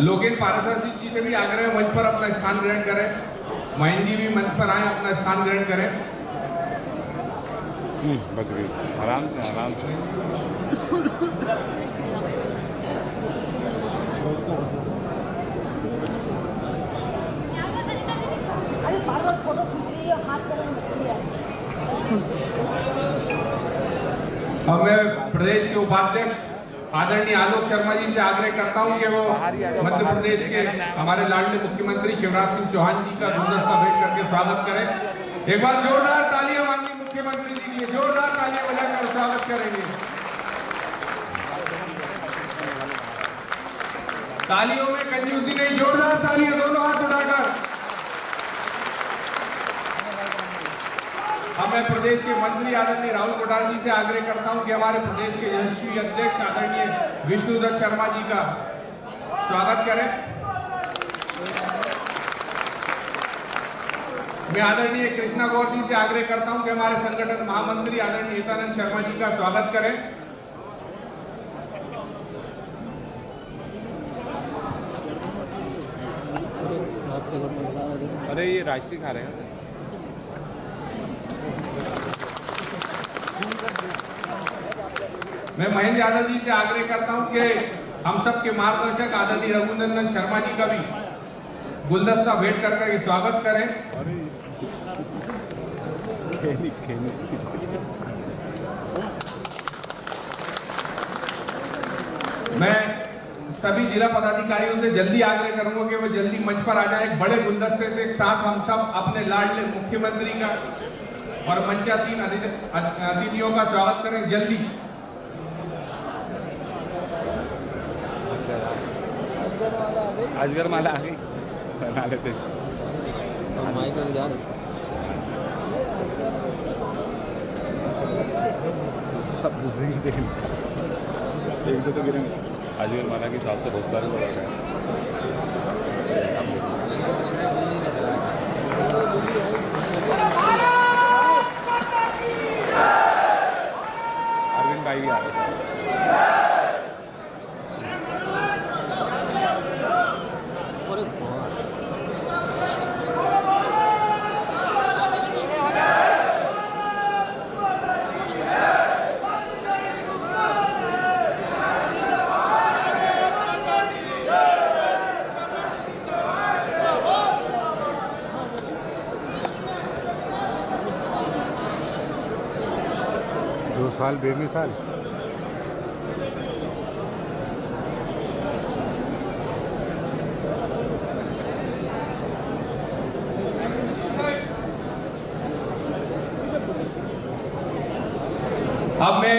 लोकेन पाराशर सिंह जी से भी आग्रह है मंच पर अपना स्थान ग्रहण करें। महेंद्र जी भी मंच पर आए, अपना स्थान ग्रहण करें। बच गई, आराम से आराम से। अब मैं प्रदेश के उपाध्यक्ष आदरणीय आलोक शर्मा जी से आग्रह करता हूं कि वो मध्य प्रदेश के हमारे लाडले मुख्यमंत्री शिवराज सिंह चौहान जी का गुलदस्ता भेंट करके स्वागत करें। एक बार जोरदार तालियां मांगिए मुख्यमंत्री जी के लिए, जोरदार तालियां बजाकर स्वागत करेंगे। तालियों में कंजूसी नहीं, जोरदार तालियां दोनों हाथ उठाकर। अब मैं प्रदेश के मंत्री आदरणीय राहुल कोठारी जी से आग्रह करता हूं कि हमारे प्रदेश के यशस्वी अध्यक्ष आदरणीय विष्णुदत्त शर्मा जी का स्वागत करें। मैं आदरणीय कृष्णा गौर जी से आग्रह करता हूं कि हमारे संगठन महामंत्री आदरणीय हितानंद शर्मा जी का स्वागत करें। अरे ये राष्ट्रीय खा रहे हैं। मैं महेंद्र यादव जी से आग्रह करता हूं कि हम सब के मार्गदर्शक आदरणीय रघुनंदन शर्मा जी का भी गुलदस्ता भेंट करके स्वागत करें। मैं सभी जिला पदाधिकारियों से जल्दी आग्रह करूंगा कि वो जल्दी मंच पर आ जाए। एक बड़े गुलदस्ते से एक साथ हम सब अपने लाडले मुख्यमंत्री का और मंचासीन अतिथियों का स्वागत करें जल्दी। अजगर माला आ गई, बना लेते। सब एक दो तो गिरेंगे। अजगर माला के हिसाब से बहुत सारे लोग आ गए। अरविंद भाई भी आ रहे थे। 2 साल बेमिसाल। अब मैं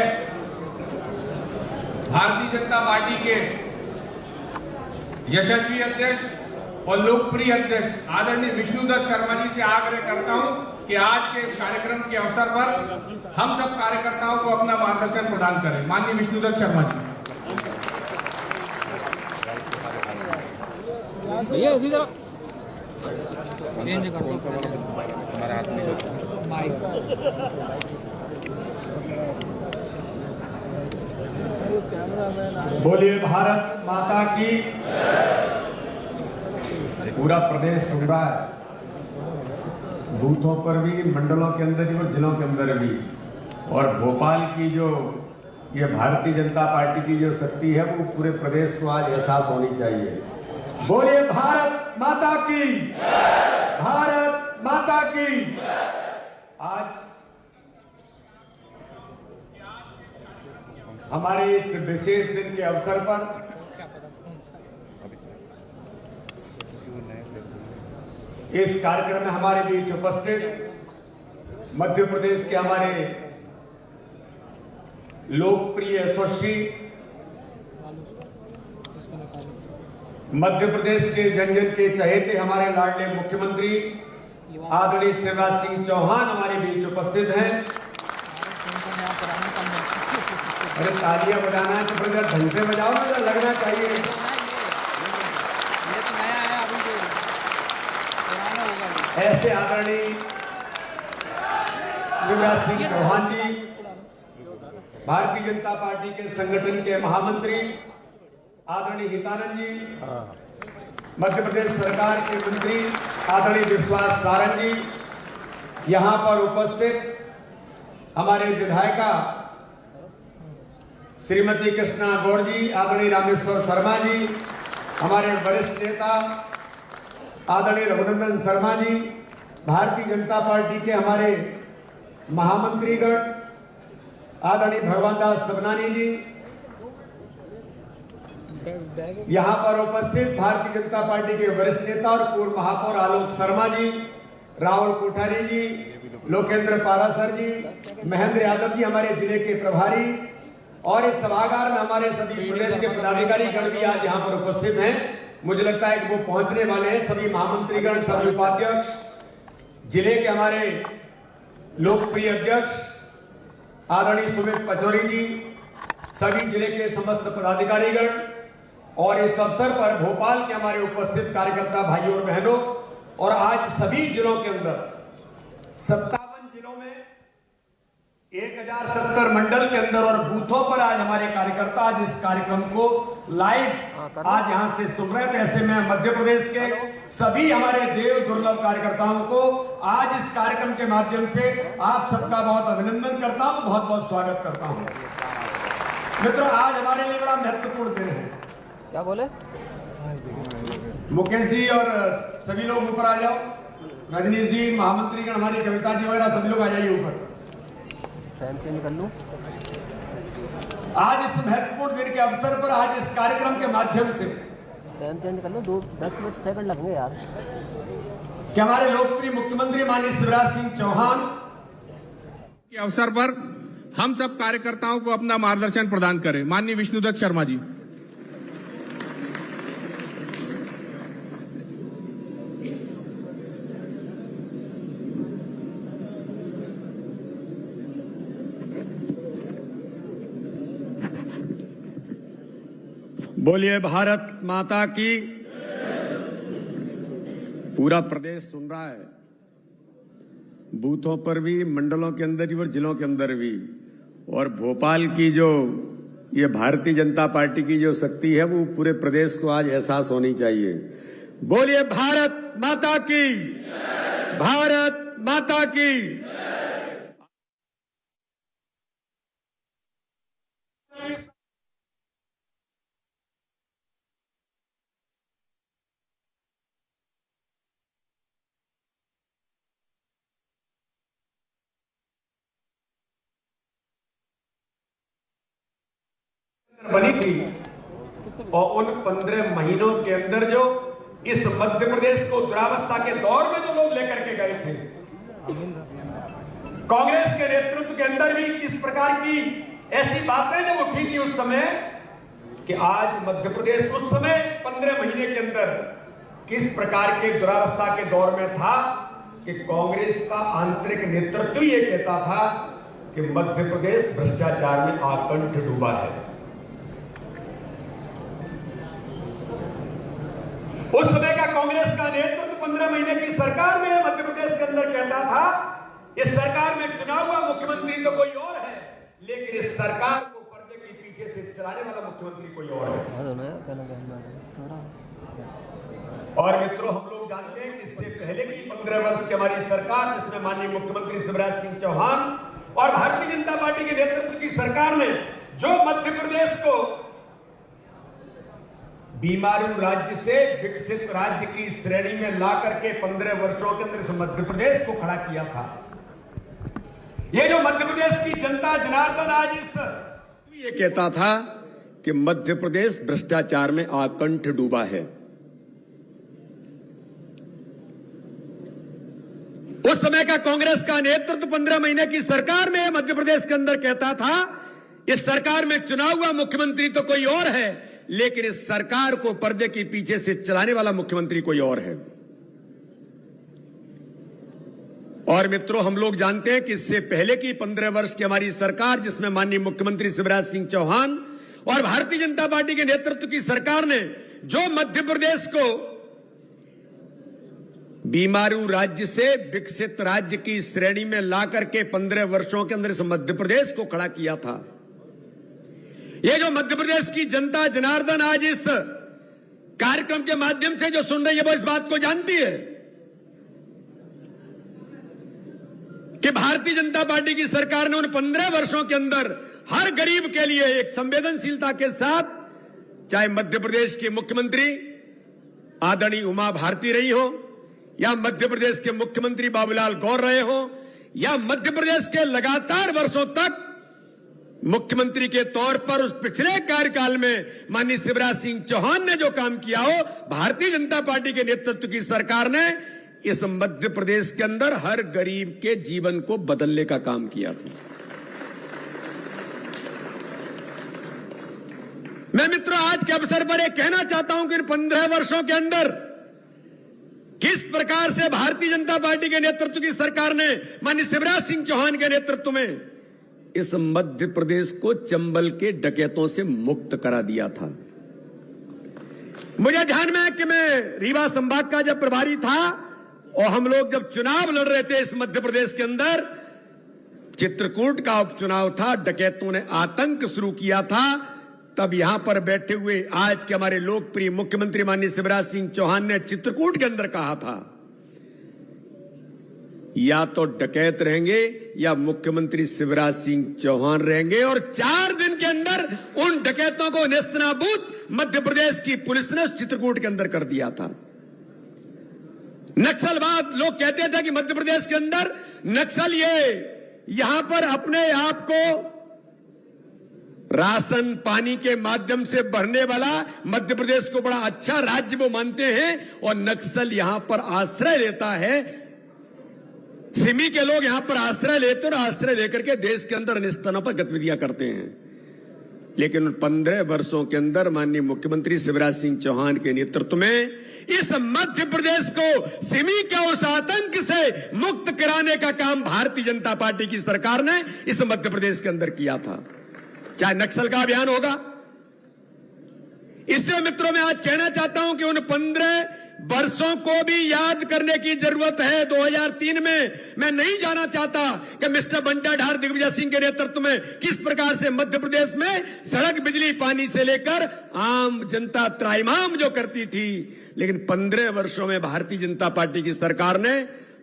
भारतीय जनता पार्टी के यशस्वी अध्यक्ष और लोकप्रिय अध्यक्ष आदरणीय विष्णुदत्त शर्मा जी से आग्रह करता हूं कि आज के इस कार्यक्रम के अवसर पर हम सब कार्यकर्ताओं को अपना मार्गदर्शन प्रदान करें। माननीय विष्णुदत्त शर्मा जी। भैया इसी तरह चेंज कर दो, हमारे हाथ में माइक। बोलिए भारत माता की। पूरा प्रदेश सुन रहा है, बूथों पर भी, मंडलों के अंदर भी और जिलों के अंदर भी। और भोपाल की जो ये भारतीय जनता पार्टी की जो शक्ति है वो पूरे प्रदेश को आज एहसास होनी चाहिए। बोलिए भारत माता की, भारत माता की। आज हमारे इस विशेष दिन के अवसर पर इस कार्यक्रम में हमारे बीच उपस्थित मध्य प्रदेश के हमारे लोकप्रिय यशस्वी, मध्य प्रदेश के जन जन के चहेते हमारे लाडले मुख्यमंत्री आदरणीय शिवराज सिंह चौहान हमारे बीच उपस्थित हैं। अरे तालियां बजाना है तो फिर ढंग से बजाओ ना, लगना चाहिए। ऐसे आदरणीय शिवराज सिंह चौहान जी, भारतीय जनता पार्टी के संगठन के महामंत्री आदरणीय हितानंद जी, मध्य प्रदेश सरकार के मंत्री आदरणीय विश्वास सारंग जी, यहां पर उपस्थित हमारे विधायिका श्रीमती कृष्णा गौड़ जी, आदरणीय रामेश्वर शर्मा जी, हमारे वरिष्ठ नेता आदरणीय रघुनंदन शर्मा जी, भारतीय जनता पार्टी के हमारे महामंत्रीगण आदरणीय भगवान दास सबनानी जी, यहां पर उपस्थित भारतीय जनता पार्टी के वरिष्ठ नेता और पूर्व महापौर आलोक शर्मा जी, राहुल कोठारी जी, लोकेंद्र पारासर जी, महेंद्र यादव जी, हमारे जिले के प्रभारी, और इस सभागार में हमारे सभी प्रदेश के पदाधिकारी गण भी आज यहाँ पर उपस्थित हैं। मुझे लगता है कि वो पहुंचने वाले हैं। सभी महामंत्रीगण, सभी उपाध्यक्ष, जिले के हमारे लोकप्रिय अध्यक्ष आदरणीय सुमित पचौरी जी, सभी जिले के समस्त पदाधिकारीगण, और इस अवसर पर भोपाल के हमारे उपस्थित कार्यकर्ता भाइयों और बहनों, और आज सभी जिलों के अंदर 57 जिलों में 1070 मंडल के अंदर और बूथों पर आज हमारे कार्यकर्ता आज इस कार्यक्रम को लाइव आज यहां से सुन रहे हैं। तो ऐसे में मध्य प्रदेश के सभी हमारे देव दुर्लभ कार्यकर्ताओं को आज इस कार्यक्रम के माध्यम से आप सबका बहुत अभिनंदन करता हूं, बहुत बहुत स्वागत करता हूं। मित्रों, आज हमारे लिए बड़ा महत्वपूर्ण दिन है। क्या बोले? मुकेश जी और सभी लोग ऊपर आ जाओ। रजनीश जी, महामंत्रीगण, हमारी कविता जी वगैरह सभी लोग आ जाइए ऊपर। चेंज कर लूं। आज इस महत्वपूर्ण दिन के अवसर पर आज इस कार्यक्रम के माध्यम से चेंज कर लूं। 10 मिनट सेकंड लगेंगे यार। कि हमारे लोकप्रिय मुख्यमंत्री माननीय शिवराज सिंह चौहान के अवसर पर हम सब कार्यकर्ताओं को अपना मार्गदर्शन प्रदान करें। माननीय विष्णुदत्त शर्मा जी। बोलिए भारत माता की। पूरा प्रदेश सुन रहा है, बूथों पर भी, मंडलों के अंदर भी और जिलों के अंदर भी। और भोपाल की जो ये भारतीय जनता पार्टी की जो शक्ति है वो पूरे प्रदेश को आज एहसास होनी चाहिए। बोलिए भारत माता की, भारत माता की। बनी थी और उन 15 महीनों के अंदर जो इस मध्य प्रदेश को दुरावस्था के दौर में जो लोग लेकर के गए थे, कांग्रेस के नेतृत्व के अंदर भी किस प्रकार की ऐसी बातें जब उठी थी उस समय, कि आज मध्य प्रदेश उस समय 15 महीने के अंदर किस प्रकार के दुरावस्था के दौर में था कि कांग्रेस का आंतरिक नेतृत्व ये कहता था कि मध्य प्रदेश भ्रष्टाचार में आकंठ डूबा है। उस समय का कांग्रेस का नेतृत्व 15 महीने की सरकार में मध्य प्रदेश के अंदर कहता था, इस सरकार में चुना हुआ मुख्यमंत्री तो कोई और है, लेकिन इस सरकार को पर्दे के पीछे से चलाने वाला मुख्यमंत्री कोई और है। और मित्रों, हम लोग जानते हैं कि इससे पहले की 15 वर्ष की हमारी सरकार, जिसमें माननीय मुख्यमंत्री शिवराज सिंह चौहान और भारतीय जनता पार्टी के नेतृत्व की सरकार ने जो मध्य प्रदेश को बीमारू राज्य से विकसित राज्य की श्रेणी में ला करके 15 वर्षों के अंदर इस मध्य प्रदेश को खड़ा किया था, ये जो मध्य प्रदेश की जनता जनार्दन आज ये कहता था कि मध्य प्रदेश भ्रष्टाचार में आकंठ डूबा है। उस समय का कांग्रेस का नेतृत्व 15 महीने की सरकार में मध्य प्रदेश के अंदर कहता था, इस सरकार में चुना हुआ मुख्यमंत्री तो कोई और है, लेकिन इस सरकार को पर्दे के पीछे से चलाने वाला मुख्यमंत्री कोई और है। और मित्रों, हम लोग जानते हैं कि इससे पहले की 15 वर्ष की हमारी सरकार, जिसमें माननीय मुख्यमंत्री शिवराज सिंह चौहान और भारतीय जनता पार्टी के नेतृत्व की सरकार ने जो मध्य प्रदेश को बीमारू राज्य से विकसित राज्य की श्रेणी में ला करके 15 वर्षों के अंदर इस मध्य प्रदेश को खड़ा किया था, ये जो मध्य प्रदेश की जनता जनार्दन आज इस कार्यक्रम के माध्यम से जो सुन रही है वो इस बात को जानती है कि भारतीय जनता पार्टी की सरकार ने उन 15 वर्षों के अंदर हर गरीब के लिए एक संवेदनशीलता के साथ, चाहे मध्य प्रदेश के मुख्यमंत्री आदरणीय उमा भारती रही हो, या मध्य प्रदेश के मुख्यमंत्री बाबूलाल गौर रहे हो, या मध्य प्रदेश के लगातार वर्षों तक मुख्यमंत्री के तौर पर उस पिछले कार्यकाल में माननीय शिवराज सिंह चौहान ने जो काम किया हो, भारतीय जनता पार्टी के नेतृत्व की सरकार ने इस मध्य प्रदेश के अंदर हर गरीब के जीवन को बदलने का काम किया था। मैं मित्रों आज के अवसर पर यह कहना चाहता हूं कि इन 15 वर्षों के अंदर किस प्रकार से भारतीय जनता पार्टी के नेतृत्व की सरकार ने माननीय शिवराज सिंह चौहान के नेतृत्व में इस मध्य प्रदेश को चंबल के डकैतों से मुक्त करा दिया था। मुझे ध्यान में है कि मैं रीवा संभाग का जब प्रभारी था और हम लोग जब चुनाव लड़ रहे थे इस मध्य प्रदेश के अंदर, चित्रकूट का उपचुनाव था, डकैतों ने आतंक शुरू किया था, तब यहां पर बैठे हुए आज के हमारे लोकप्रिय मुख्यमंत्री माननीय शिवराज सिंह चौहान ने चित्रकूट के अंदर कहा था, या तो डकैत रहेंगे या मुख्यमंत्री शिवराज सिंह चौहान रहेंगे, और 4 दिन के अंदर उन डकैतों को नेस्तनाबूद मध्य प्रदेश की पुलिस ने चित्रकूट के अंदर कर दिया था। नक्सलवाद, लोग कहते थे कि मध्य प्रदेश के अंदर नक्सल यहां पर अपने आप को राशन पानी के माध्यम से भरने वाला मध्य प्रदेश को बड़ा अच्छा राज्य वो मानते हैं, और नक्सल यहां पर आश्रय लेता है। सिमी के लोग यहां पर आश्रय लेते और आश्रय लेकर के देश के अंदर अन्य स्थानों पर गतिविधियां करते हैं। लेकिन उन 15 वर्षों के अंदर माननीय मुख्यमंत्री शिवराज सिंह चौहान के नेतृत्व में इस मध्य प्रदेश को सिमी के उस आतंक से मुक्त कराने का काम भारतीय जनता पार्टी की सरकार ने इस मध्य प्रदेश के अंदर किया था। चाहे नक्सल का अभियान होगा, इससे मित्रों मैं आज कहना चाहता हूं कि उन 15 वर्षों को भी याद करने की जरूरत है। 2003 में मैं नहीं जाना चाहता कि मिस्टर बंटा ढार दिग्विजय सिंह के नेतृत्व में किस प्रकार से मध्य प्रदेश में सड़क, बिजली, पानी से लेकर आम जनता त्राहिमाम जो करती थी, लेकिन 15 वर्षों में भारतीय जनता पार्टी की सरकार ने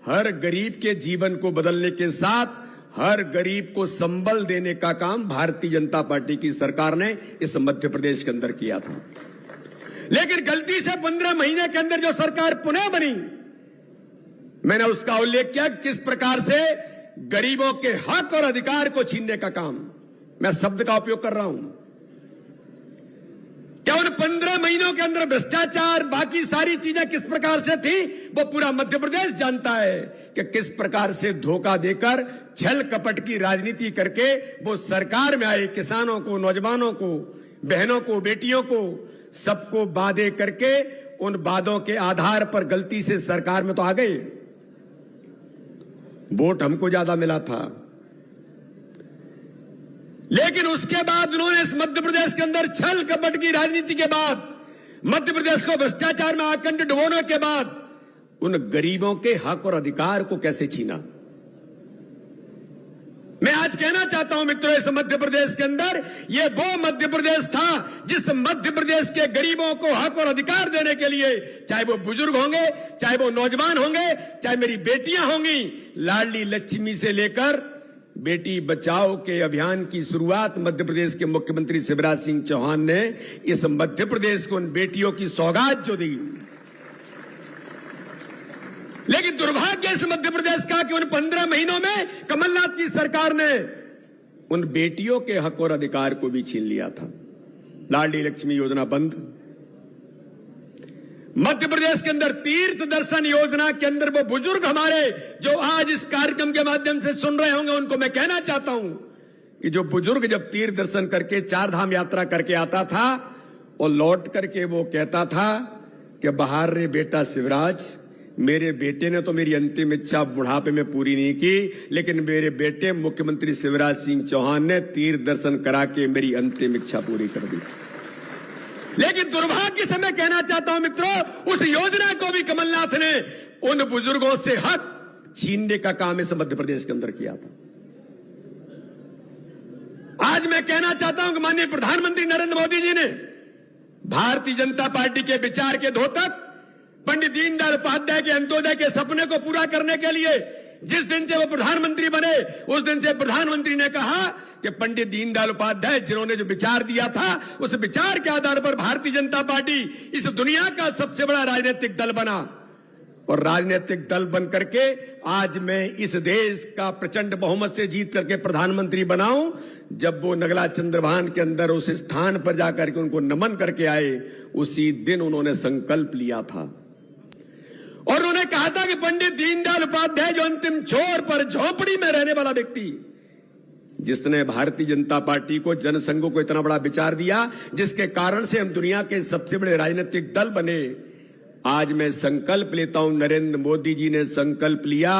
हर गरीब के जीवन को बदलने के साथ हर गरीब को संबल देने का काम भारतीय जनता पार्टी की सरकार ने इस मध्य प्रदेश के अंदर किया था। लेकिन गलती से 15 महीने के अंदर जो सरकार पुनः बनी, मैंने उसका उल्लेख किया किस प्रकार से गरीबों के हक और अधिकार को छीनने का काम, मैं शब्द का उपयोग कर रहा हूं। क्या उन 15 महीनों के अंदर भ्रष्टाचार, बाकी सारी चीजें किस प्रकार से थी, वो पूरा मध्य प्रदेश जानता है कि किस प्रकार से धोखा देकर, छल कपट की राजनीति करके वो सरकार में आए किसानों को, नौजवानों को, बहनों को, बेटियों को, सबको वादे करके उन वादों के आधार पर गलती से सरकार में तो आ गए। वोट हमको ज्यादा मिला था, लेकिन उसके बाद उन्होंने इस मध्य प्रदेश के अंदर छल कपट की राजनीति के बाद, मध्य प्रदेश को भ्रष्टाचार में आकंठ डुबोने के बाद उन गरीबों के हक और अधिकार को कैसे छीना। मैं आज कहना चाहता हूं मित्रों, इस मध्य प्रदेश के अंदर ये वो मध्य प्रदेश था जिस मध्य प्रदेश के गरीबों को हक और अधिकार देने के लिए, चाहे वो बुजुर्ग होंगे, चाहे वो नौजवान होंगे, चाहे मेरी बेटियां होंगी, लाडली लक्ष्मी से लेकर बेटी बचाओ के अभियान की शुरुआत मध्य प्रदेश के मुख्यमंत्री शिवराज सिंह चौहान ने इस मध्य प्रदेश को उन बेटियों की सौगात जो दी। लेकिन दुर्भाग्य इस मध्य प्रदेश का कि उन 15 महीनों में कमलनाथ की सरकार ने उन बेटियों के हक और अधिकार को भी छीन लिया था। लाडली लक्ष्मी योजना बंद, मध्य प्रदेश के अंदर तीर्थ दर्शन योजना के अंदर वो बुजुर्ग हमारे जो आज इस कार्यक्रम के माध्यम से सुन रहे होंगे, उनको मैं कहना चाहता हूं कि जो बुजुर्ग जब तीर्थ दर्शन करके 4 धाम यात्रा करके आता था और लौट करके वो कहता था कि बाहर रे बेटा शिवराज, मेरे बेटे ने तो मेरी अंतिम इच्छा बुढ़ापे में पूरी नहीं की, लेकिन मेरे बेटे मुख्यमंत्री शिवराज सिंह चौहान ने तीर्थ दर्शन करा के मेरी अंतिम इच्छा पूरी कर दी। लेकिन दुर्भाग्य से मैं कहना चाहता हूं मित्रों, उस योजना को भी कमलनाथ ने उन बुजुर्गों से हक छीनने का काम इस मध्य प्रदेश के अंदर किया था। आज मैं कहना चाहता हूं कि माननीय प्रधानमंत्री नरेंद्र मोदी जी ने भारतीय जनता पार्टी के विचार के द्योतक पंडित दीनदयाल उपाध्याय के अंत्योदय के सपने को पूरा करने के लिए जिस दिन से वो प्रधानमंत्री बने उस दिन से प्रधानमंत्री ने कहा कि पंडित दीनदयाल उपाध्याय जिन्होंने जो विचार दिया था उस विचार के आधार पर भारतीय जनता पार्टी इस दुनिया का सबसे बड़ा राजनीतिक दल बना और राजनीतिक दल बन करके आज मैं इस देश का प्रचंड बहुमत से जीत करके प्रधानमंत्री बनाऊं। जब वो नगला चंद्रभान के अंदर उस स्थान पर जाकर के उनको नमन करके आए उसी दिन उन्होंने संकल्प लिया था और उन्होंने कहा था कि पंडित दीनदयाल उपाध्याय जो अंतिम छोर पर झोपड़ी में रहने वाला व्यक्ति जिसने भारतीय जनता पार्टी को जनसंघों को इतना बड़ा विचार दिया जिसके कारण से हम दुनिया के सबसे बड़े राजनीतिक दल बने। आज मैं संकल्प लेता हूं, नरेंद्र मोदी जी ने संकल्प लिया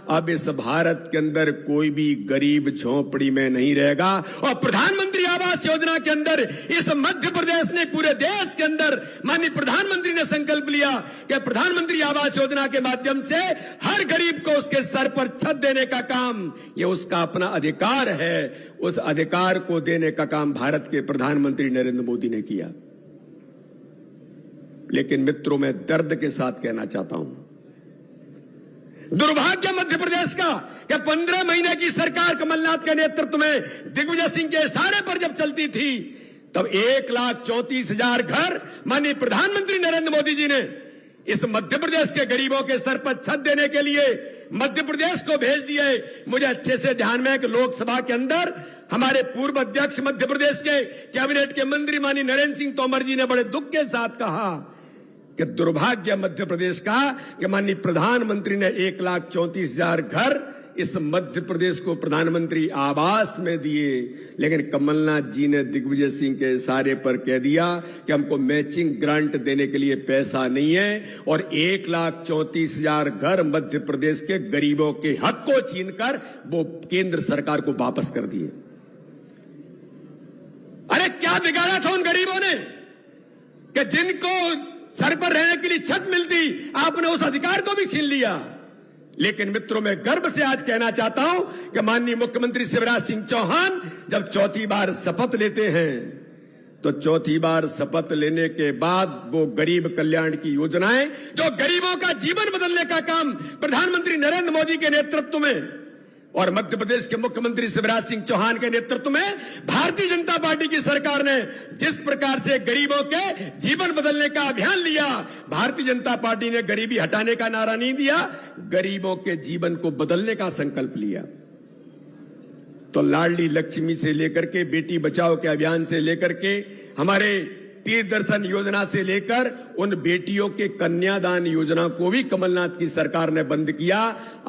अब इस भारत के अंदर कोई भी गरीब झोपड़ी में नहीं रहेगा और प्रधानमंत्री आवास योजना के अंदर इस मध्य प्रदेश ने पूरे देश के अंदर माननीय प्रधानमंत्री ने संकल्प लिया कि प्रधानमंत्री आवास योजना के माध्यम से हर गरीब को उसके सर पर छत देने का काम ये उसका अपना अधिकार है। उस अधिकार को देने का काम भारत के प्रधानमंत्री नरेंद्र मोदी ने किया। लेकिन मित्रों मैं दर्द के साथ कहना चाहता हूं, दुर्भाग्य मध्य प्रदेश का कि 15 महीने की सरकार कमलनाथ के नेतृत्व में दिग्विजय सिंह के इशारे पर जब चलती थी तब 1,34,000 घर माननीय प्रधानमंत्री नरेंद्र मोदी जी ने इस मध्य प्रदेश के गरीबों के सर पर छत देने के लिए मध्य प्रदेश को भेज दिए। मुझे अच्छे से ध्यान में है कि लोकसभा के अंदर हमारे पूर्व अध्यक्ष मध्य प्रदेश के कैबिनेट के मंत्री माननीय नरेंद्र सिंह तोमर जी ने बड़े दुख के साथ कहा कि दुर्भाग्य मध्य प्रदेश का कि माननीय प्रधानमंत्री ने 1,34,000 घर इस मध्य प्रदेश को प्रधानमंत्री आवास में दिए, लेकिन कमलनाथ जी ने दिग्विजय सिंह के इशारे पर कह दिया कि हमको मैचिंग ग्रांट देने के लिए पैसा नहीं है और 1,34,000 घर मध्य प्रदेश के गरीबों के हक को छीनकर वो केंद्र सरकार को वापस कर दिए। अरे क्या बिगाड़ा था उन गरीबों ने कि जिनको सर पर रहने के लिए छत मिलती आपने उस अधिकार को भी छीन लिया। लेकिन मित्रों मैं गर्व से आज कहना चाहता हूं कि माननीय मुख्यमंत्री शिवराज सिंह चौहान जब चौथी बार शपथ लेते हैं तो चौथी बार शपथ लेने के बाद वो गरीब कल्याण की योजनाएं जो गरीबों का जीवन बदलने का काम प्रधानमंत्री नरेंद्र मोदी के नेतृत्व में और मध्य प्रदेश के मुख्यमंत्री शिवराज सिंह चौहान के नेतृत्व में भारतीय जनता पार्टी की सरकार ने जिस प्रकार से गरीबों के जीवन बदलने का अभियान लिया, भारतीय जनता पार्टी ने गरीबी हटाने का नारा नहीं दिया, गरीबों के जीवन को बदलने का संकल्प लिया। तो लाडली लक्ष्मी से लेकर के बेटी बचाओ के अभियान से लेकर के हमारे तीर्थ दर्शन योजना से लेकर उन बेटियों के कन्यादान योजना को भी कमलनाथ की सरकार ने बंद किया।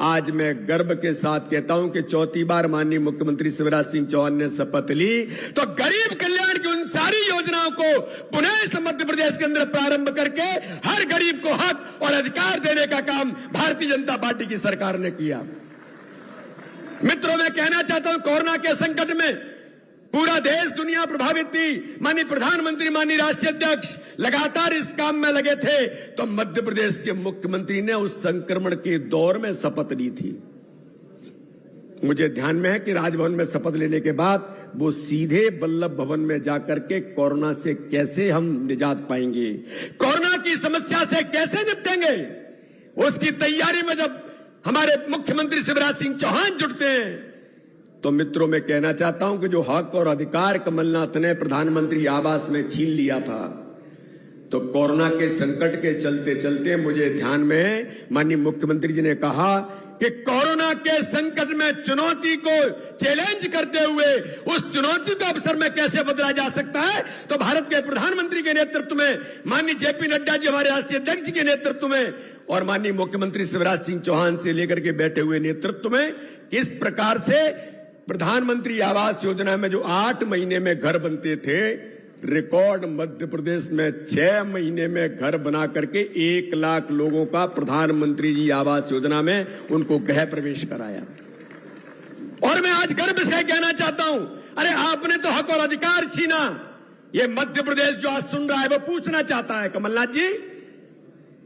आज मैं गर्व के साथ कहता हूं कि चौथी बार माननीय मुख्यमंत्री शिवराज सिंह चौहान ने शपथ ली तो गरीब कल्याण की उन सारी योजनाओं को पुनः इस मध्य प्रदेश के अंदर प्रारंभ करके हर गरीब को हक और अधिकार देने का काम भारतीय जनता पार्टी की सरकार ने किया। मित्रों मैं कहना चाहता हूं कोरोना के संकट में पूरा देश दुनिया प्रभावित थी, माननीय प्रधानमंत्री माननीय राष्ट्रीय अध्यक्ष लगातार इस काम में लगे थे तो मध्य प्रदेश के मुख्यमंत्री ने उस संक्रमण के दौर में शपथ ली थी। मुझे ध्यान में है कि राजभवन में शपथ लेने के बाद वो सीधे वल्लभ भवन में जाकर के कोरोना से कैसे हम निजात पाएंगे, कोरोना की समस्या से कैसे निपटेंगे, उसकी तैयारी में जब हमारे मुख्यमंत्री शिवराज सिंह चौहान जुटते हैं तो मित्रों मैं कहना चाहता हूं कि जो हक और अधिकार कमलनाथ ने प्रधानमंत्री आवास में छीन लिया था तो कोरोना के संकट के चलते चलते मुझे ध्यान में माननीय मुख्यमंत्री जी ने कहा कि कोरोना के संकट में चुनौती को चैलेंज करते हुए उस चुनौती को अवसर में कैसे बदला जा सकता है तो भारत के प्रधानमंत्री के नेतृत्व में माननीय जेपी नड्डा जी हमारे राष्ट्रीय अध्यक्ष के नेतृत्व में और माननीय मुख्यमंत्री शिवराज सिंह चौहान से लेकर के बैठे हुए नेतृत्व में किस प्रकार से प्रधानमंत्री आवास योजना में जो 8 महीने में घर बनते थे रिकॉर्ड मध्य प्रदेश में 6 महीने में घर बना करके 1 लाख लोगों का प्रधानमंत्री जी आवास योजना में उनको गृह प्रवेश कराया। और मैं आज गर्व से कहना चाहता हूं अरे आपने तो हक और अधिकार छीना। ये मध्य प्रदेश जो आज सुन रहा है वो पूछना चाहता है कमलनाथ जी,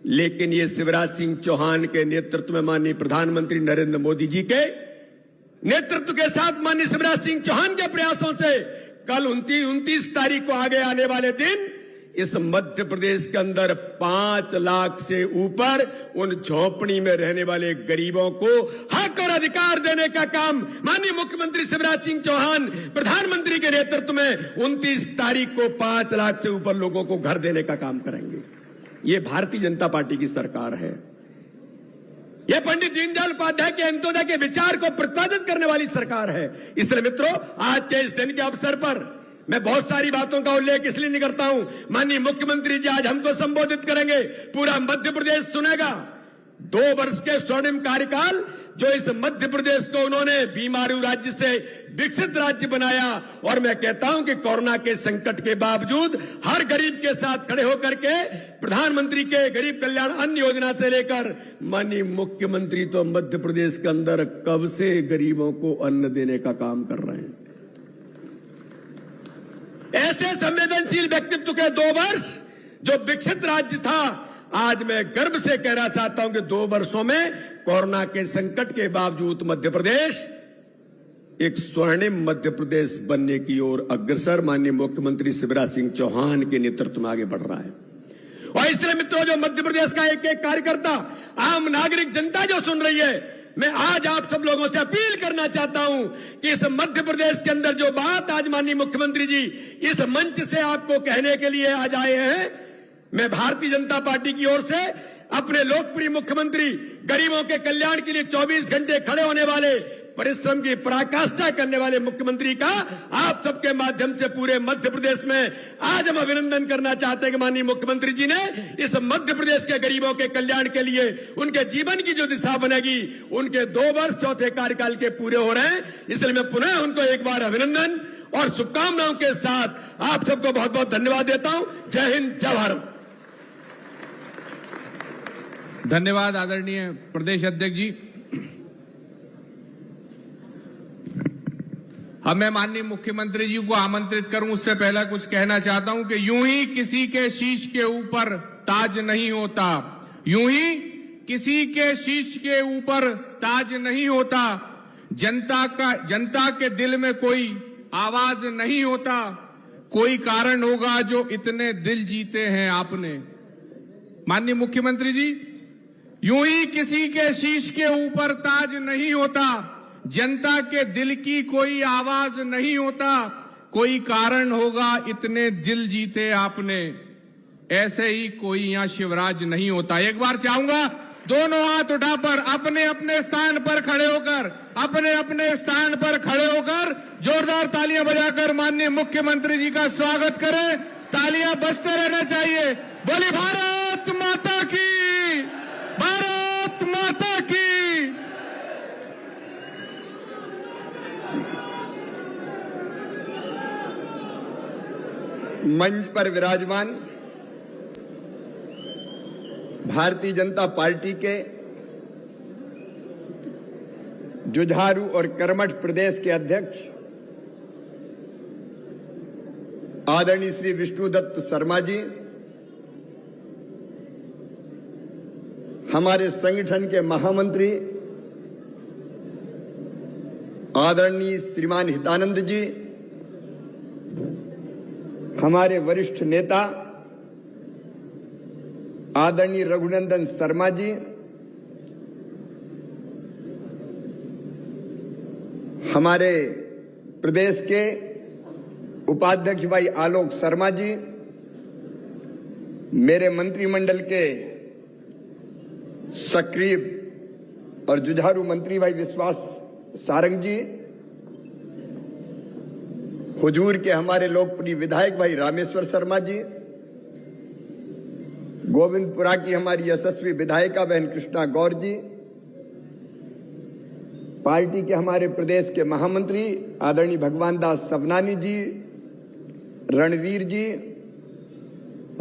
लेकिन ये शिवराज सिंह चौहान के नेतृत्व में माननीय प्रधानमंत्री नरेंद्र मोदी जी के नेतृत्व के साथ माननीय शिवराज सिंह चौहान के प्रयासों से कल 29 तारीख को आगे आने वाले दिन इस मध्य प्रदेश के अंदर 5 लाख से ऊपर उन झोपड़ी में रहने वाले गरीबों को हक और अधिकार देने का काम माननीय मुख्यमंत्री शिवराज सिंह चौहान प्रधानमंत्री के नेतृत्व में 29 तारीख को 5 लाख से ऊपर लोगों को घर देने का काम करेंगे। ये भारतीय जनता पार्टी की सरकार है। यह पंडित दीनदयाल उपाध्याय के अंत्योदय के विचार को प्रतिपादित करने वाली सरकार है। इसलिए मित्रों, आज के इस दिन के अवसर पर मैं बहुत सारी बातों का उल्लेख इसलिए नहीं करता हूं। माननीय मुख्यमंत्री जी आज हमको संबोधित करेंगे, पूरा मध्य प्रदेश सुनेगा। 2 वर्ष के स्वर्णिम कार्यकाल जो इस मध्य प्रदेश को उन्होंने बीमारू राज्य से विकसित राज्य बनाया, और मैं कहता हूं कि कोरोना के संकट के बावजूद हर गरीब के साथ खड़े होकर के प्रधानमंत्री के गरीब कल्याण अन्न योजना से लेकर माननीय मुख्यमंत्री तो मध्य प्रदेश के अंदर कब से गरीबों को अन्न देने का काम कर रहे हैं। ऐसे संवेदनशील व्यक्तित्व के 2 वर्ष जो विकसित राज्य था, आज मैं गर्व से कहना चाहता हूं कि 2 वर्षों में कोरोना के संकट के बावजूद मध्य प्रदेश एक स्वर्णिम मध्य प्रदेश बनने की ओर अग्रसर माननीय मुख्यमंत्री शिवराज सिंह चौहान के नेतृत्व में आगे बढ़ रहा है। और इसलिए मित्रों, जो मध्य प्रदेश का एक एक कार्यकर्ता, आम नागरिक जनता जो सुन रही है, मैं आज आप सब लोगों से अपील करना चाहता हूं कि इस मध्य प्रदेश के अंदर जो बात आज माननीय मुख्यमंत्री जी इस मंच से आपको कहने के लिए आज आए हैं, मैं भारतीय जनता पार्टी की ओर से अपने लोकप्रिय मुख्यमंत्री, गरीबों के कल्याण के लिए 24 घंटे खड़े होने वाले, परिश्रम की पराकाष्ठा करने वाले मुख्यमंत्री का आप सबके माध्यम से पूरे मध्य प्रदेश में आज हम अभिनंदन करना चाहते हैं कि माननीय मुख्यमंत्री जी ने इस मध्य प्रदेश के गरीबों के कल्याण के लिए उनके जीवन की जो दिशा बनेगी, उनके 2 वर्ष चौथे कार्यकाल के पूरे हो रहे हैं। इसलिए मैं पुनः उनको एक बार अभिनंदन और शुभकामनाओं के साथ आप सबको बहुत बहुत धन्यवाद देता हूं। जय हिंद, जय भारत। धन्यवाद आदरणीय प्रदेश अध्यक्ष जी। अब मैं माननीय मुख्यमंत्री जी को आमंत्रित करूं, उससे पहले कुछ कहना चाहता हूं कि यूं ही किसी के शीश के ऊपर ताज नहीं होता, यूं ही किसी के शीश के ऊपर ताज नहीं होता, जनता के दिल में कोई आवाज नहीं होता, कोई कारण होगा जो इतने दिल जीते हैं आपने। माननीय मुख्यमंत्री जी, यूं ही किसी के शीश के ऊपर ताज नहीं होता, जनता के दिल की कोई आवाज नहीं होता, कोई कारण होगा इतने दिल जीते आपने, ऐसे ही कोई यहां शिवराज नहीं होता। एक बार चाहूंगा दोनों हाथ उठाकर अपने अपने स्थान पर खड़े होकर, अपने अपने स्थान पर खड़े होकर जोरदार तालियां बजाकर माननीय मुख्यमंत्री जी का स्वागत करें। तालियां बजते रहना चाहिए। बोली भारत माता की, भारत माता की। मंच पर विराजमान भारतीय जनता पार्टी के जुझारू और कर्मठ प्रदेश के अध्यक्ष आदरणीय श्री विष्णुदत्त शर्मा जी, हमारे संगठन के महामंत्री आदरणीय श्रीमान हितानंद जी, हमारे वरिष्ठ नेता आदरणीय रघुनंदन शर्मा जी, हमारे प्रदेश के उपाध्यक्ष भाई आलोक शर्मा जी, मेरे मंत्रिमंडल के सक्रिय और जुझारू मंत्री भाई विश्वास सारंग जी, हुजूर के हमारे लोकप्रिय विधायक भाई रामेश्वर शर्मा जी, गोविंदपुरा की हमारी यशस्वी विधायिका बहन कृष्णा गौर जी, पार्टी के हमारे प्रदेश के महामंत्री आदरणीय भगवान दास सवनानी जी, रणवीर जी,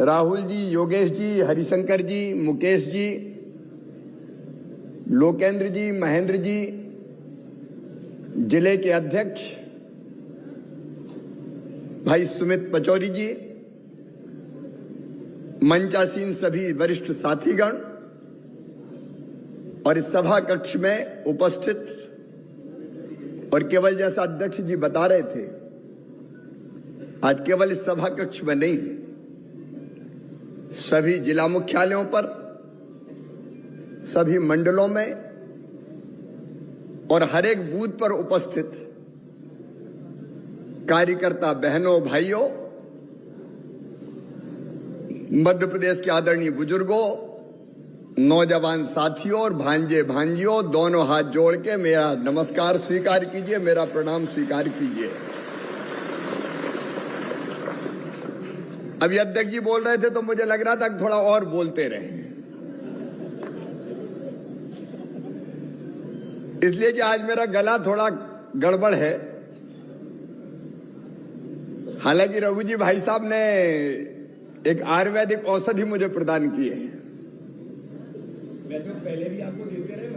राहुल जी, योगेश जी, हरिशंकर जी, मुकेश जी, लोकेंद्र जी, महेंद्र जी, जिले के अध्यक्ष भाई सुमित पचौरी जी, मंचासीन सभी वरिष्ठ साथीगण और इस सभा कक्ष में उपस्थित, और केवल जैसा अध्यक्ष जी बता रहे थे, आज केवल इस सभा कक्ष में नहीं, सभी जिला मुख्यालयों पर, सभी मंडलों में और हर एक बूथ पर उपस्थित कार्यकर्ता बहनों, भाइयों, मध्य प्रदेश के आदरणीय बुजुर्गों, नौजवान साथियों और भांजे भांजियों, दोनों हाथ जोड़ के मेरा नमस्कार स्वीकार कीजिए, मेरा प्रणाम स्वीकार कीजिए। अभी अध्यक्ष जी बोल रहे थे तो मुझे लग रहा था कि थोड़ा और बोलते रहे, इसलिए कि आज मेरा गला थोड़ा गड़बड़ है। हालांकि रघु जी भाई साहब ने एक आयुर्वेदिक औषधि मुझे प्रदान की है। पहले भी आपको देते रहे।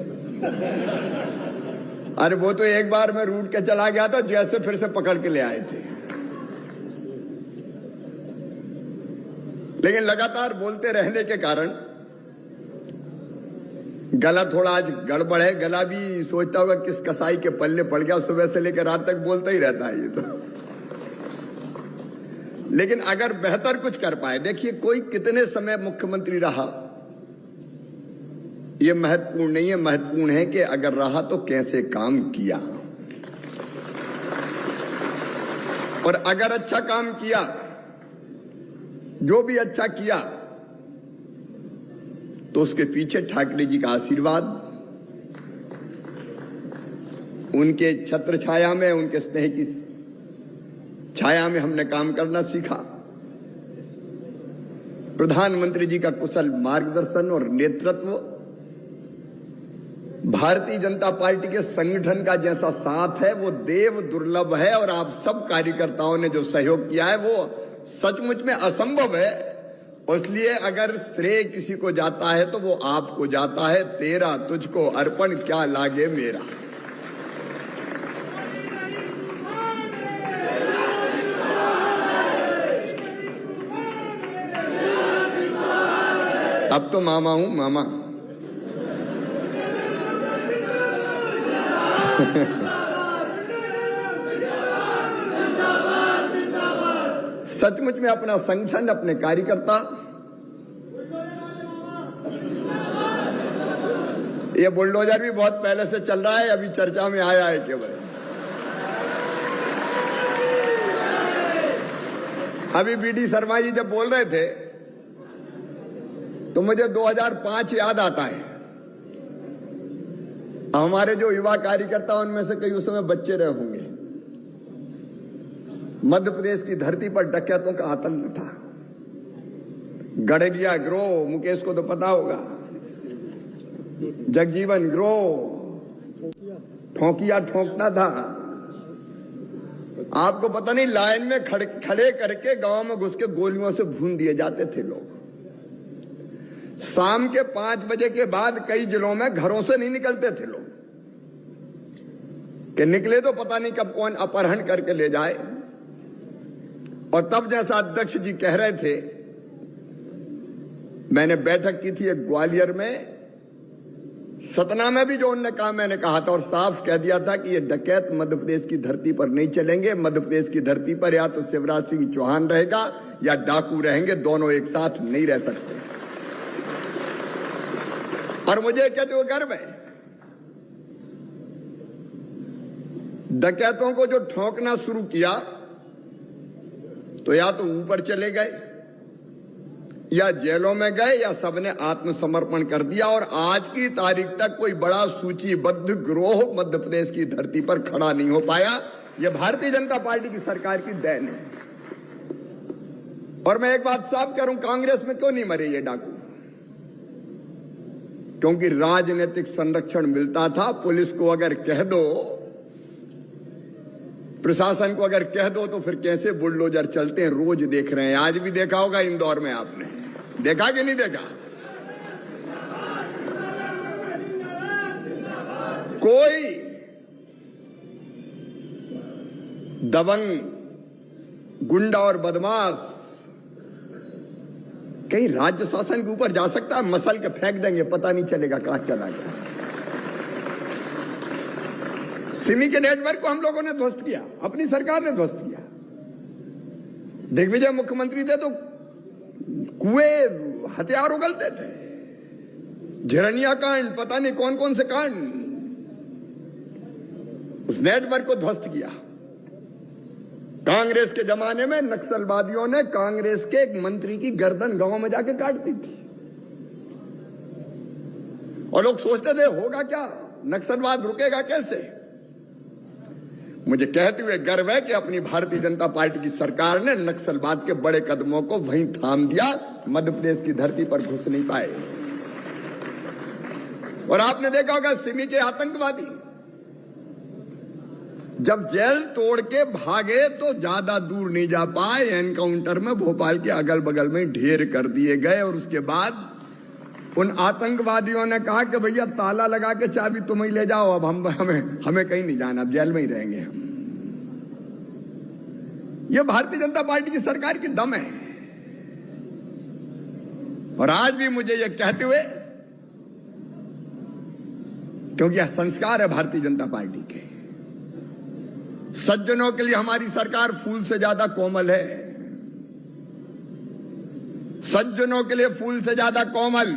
अरे वो तो एक बार मैं रूट के चला गया था, जैसे फिर से पकड़ के ले आए थे। लेकिन लगातार बोलते रहने के कारण गला थोड़ा आज गड़बड़ है। गला भी सोचता होगा किस कसाई के पल्ले पड़ गया, सुबह से लेकर रात तक बोलता ही रहता है ये तो। लेकिन अगर बेहतर कुछ कर पाए, देखिए कोई कितने समय मुख्यमंत्री रहा ये महत्वपूर्ण नहीं है, महत्वपूर्ण है कि अगर रहा तो कैसे काम किया, और अगर अच्छा काम किया, जो भी अच्छा किया, तो उसके पीछे ठाकरे जी का आशीर्वाद, उनके छत्र छाया में, उनके स्नेह की छाया में हमने काम करना सीखा। प्रधानमंत्री जी का कुशल मार्गदर्शन और नेतृत्व, भारतीय जनता पार्टी के संगठन का जैसा साथ है वो देव दुर्लभ है, और आप सब कार्यकर्ताओं ने जो सहयोग किया है वो सचमुच में असंभव है। इसलिए अगर श्रेय किसी को जाता है तो वो आपको जाता है। तेरा तुझको अर्पण क्या लागे मेरा। अब तो मामा हूं, मामा। सचमुच में अपना संगठन, अपने कार्यकर्ता, ये बुलडोजर भी बहुत पहले से चल रहा है, अभी चर्चा में आया है केवल। अभी बीडी शर्मा जी जब बोल रहे थे तो मुझे 2005 याद आता है। हमारे जो युवा कार्यकर्ता उनमें से कई उस समय बच्चे रहे होंगे। मध्य प्रदेश की धरती पर डकैतों का आतंक था। गड़गिया गिरोह, मुकेश को तो पता होगा, जगजीवन गिरोह, ठोकिया ठोकता था। आपको पता नहीं, लाइन में खड़े करके गांव में घुस के गोलियों से भून दिए जाते थे लोग। शाम के 5 बजे के बाद कई जिलों में घरों से नहीं निकलते थे लोग, कि निकले तो पता नहीं कब कौन अपहरण करके ले जाए। और तब जैसा अध्यक्ष जी कह रहे थे, मैंने बैठक की थी एक ग्वालियर में, सतना में भी जो उन्होंने कहा मैंने कहा था, और साफ कह दिया था कि ये डकैत मध्य प्रदेश की धरती पर नहीं चलेंगे। मध्य प्रदेश की धरती पर या तो शिवराज सिंह चौहान रहेगा या डाकू रहेंगे, दोनों एक साथ नहीं रह सकते। और मुझे कहते हुए गर्व है, डकैतों को जो ठोकना शुरू किया तो या तो ऊपर चले गए, या जेलों में गए, या सबने आत्मसमर्पण कर दिया। और आज की तारीख तक कोई बड़ा सूचीबद्ध गिरोह मध्य प्रदेश की धरती पर खड़ा नहीं हो पाया। यह भारतीय जनता पार्टी की सरकार की देन है। और मैं एक बात साफ करूं, कांग्रेस में क्यों नहीं मरे ये डाकू? क्योंकि राजनीतिक संरक्षण मिलता था। पुलिस को अगर कह दो, प्रशासन को अगर कह दो, तो फिर कैसे बुलडोजर चलते हैं रोज देख रहे हैं। आज भी देखा होगा इंदौर में, आपने देखा कि नहीं देखा? कोई दबंग, गुंडा और बदमाश कहीं राज्य शासन के ऊपर जा सकता है? मसल के फेंक देंगे, पता नहीं चलेगा कहां चला गया। सिमी के नेटवर्क को हम लोगों ने ध्वस्त किया, अपनी सरकार ने ध्वस्त किया। दिग्विजय मुख्यमंत्री थे तो कुएं हथियार उगलते थे, झिरनिया कांड, पता नहीं कौन कौन से कांड, उस नेटवर्क को ध्वस्त किया। कांग्रेस के जमाने में नक्सलवादियों ने कांग्रेस के एक मंत्री की गर्दन गांव में जाके काट दी थी, और लोग सोचते थे होगा क्या, नक्सलवाद रुकेगा कैसे। मुझे कहते हुए गर्व है कि अपनी भारतीय जनता पार्टी की सरकार ने नक्सलवाद के बड़े कदमों को वहीं थाम दिया, मध्य प्रदेश की धरती पर घुस नहीं पाए। और आपने देखा होगा सिमी के आतंकवादी जब जेल तोड़ के भागे तो ज्यादा दूर नहीं जा पाए, एनकाउंटर में भोपाल के अगल बगल में ढेर कर दिए गए। और उसके बाद उन आतंकवादियों ने कहा कि भैया ताला लगा के चाबी तुम ही ले जाओ, अब हमें कहीं नहीं जाना, अब जेल में ही रहेंगे हम। ये भारतीय जनता पार्टी की सरकार की दम है। और आज भी मुझे ये कहते हुए, क्योंकि यह संस्कार है भारतीय जनता पार्टी के, सज्जनों के लिए हमारी सरकार फूल से ज्यादा कोमल है, सज्जनों के लिए फूल से ज्यादा कोमल,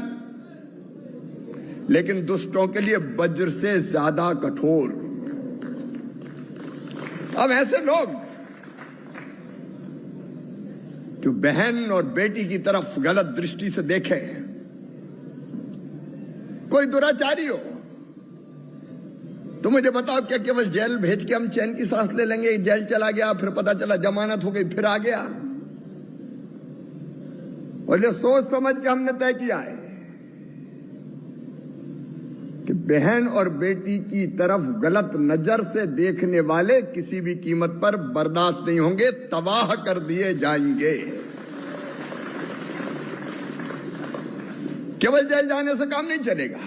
लेकिन दुष्टों के लिए वज्र से ज्यादा कठोर। अब ऐसे लोग जो बहन और बेटी की तरफ गलत दृष्टि से देखे, कोई दुराचारी हो तो मुझे बताओ क्या केवल जेल भेज के हम चैन की सांस ले लेंगे? जेल चला गया, फिर पता चला जमानत हो गई, फिर आ गया। और जो सोच समझ के हमने तय किया है कि बहन और बेटी की तरफ गलत नजर से देखने वाले किसी भी कीमत पर बर्दाश्त नहीं होंगे, तबाह कर दिए जाएंगे। केवल जेल जाने से काम नहीं चलेगा,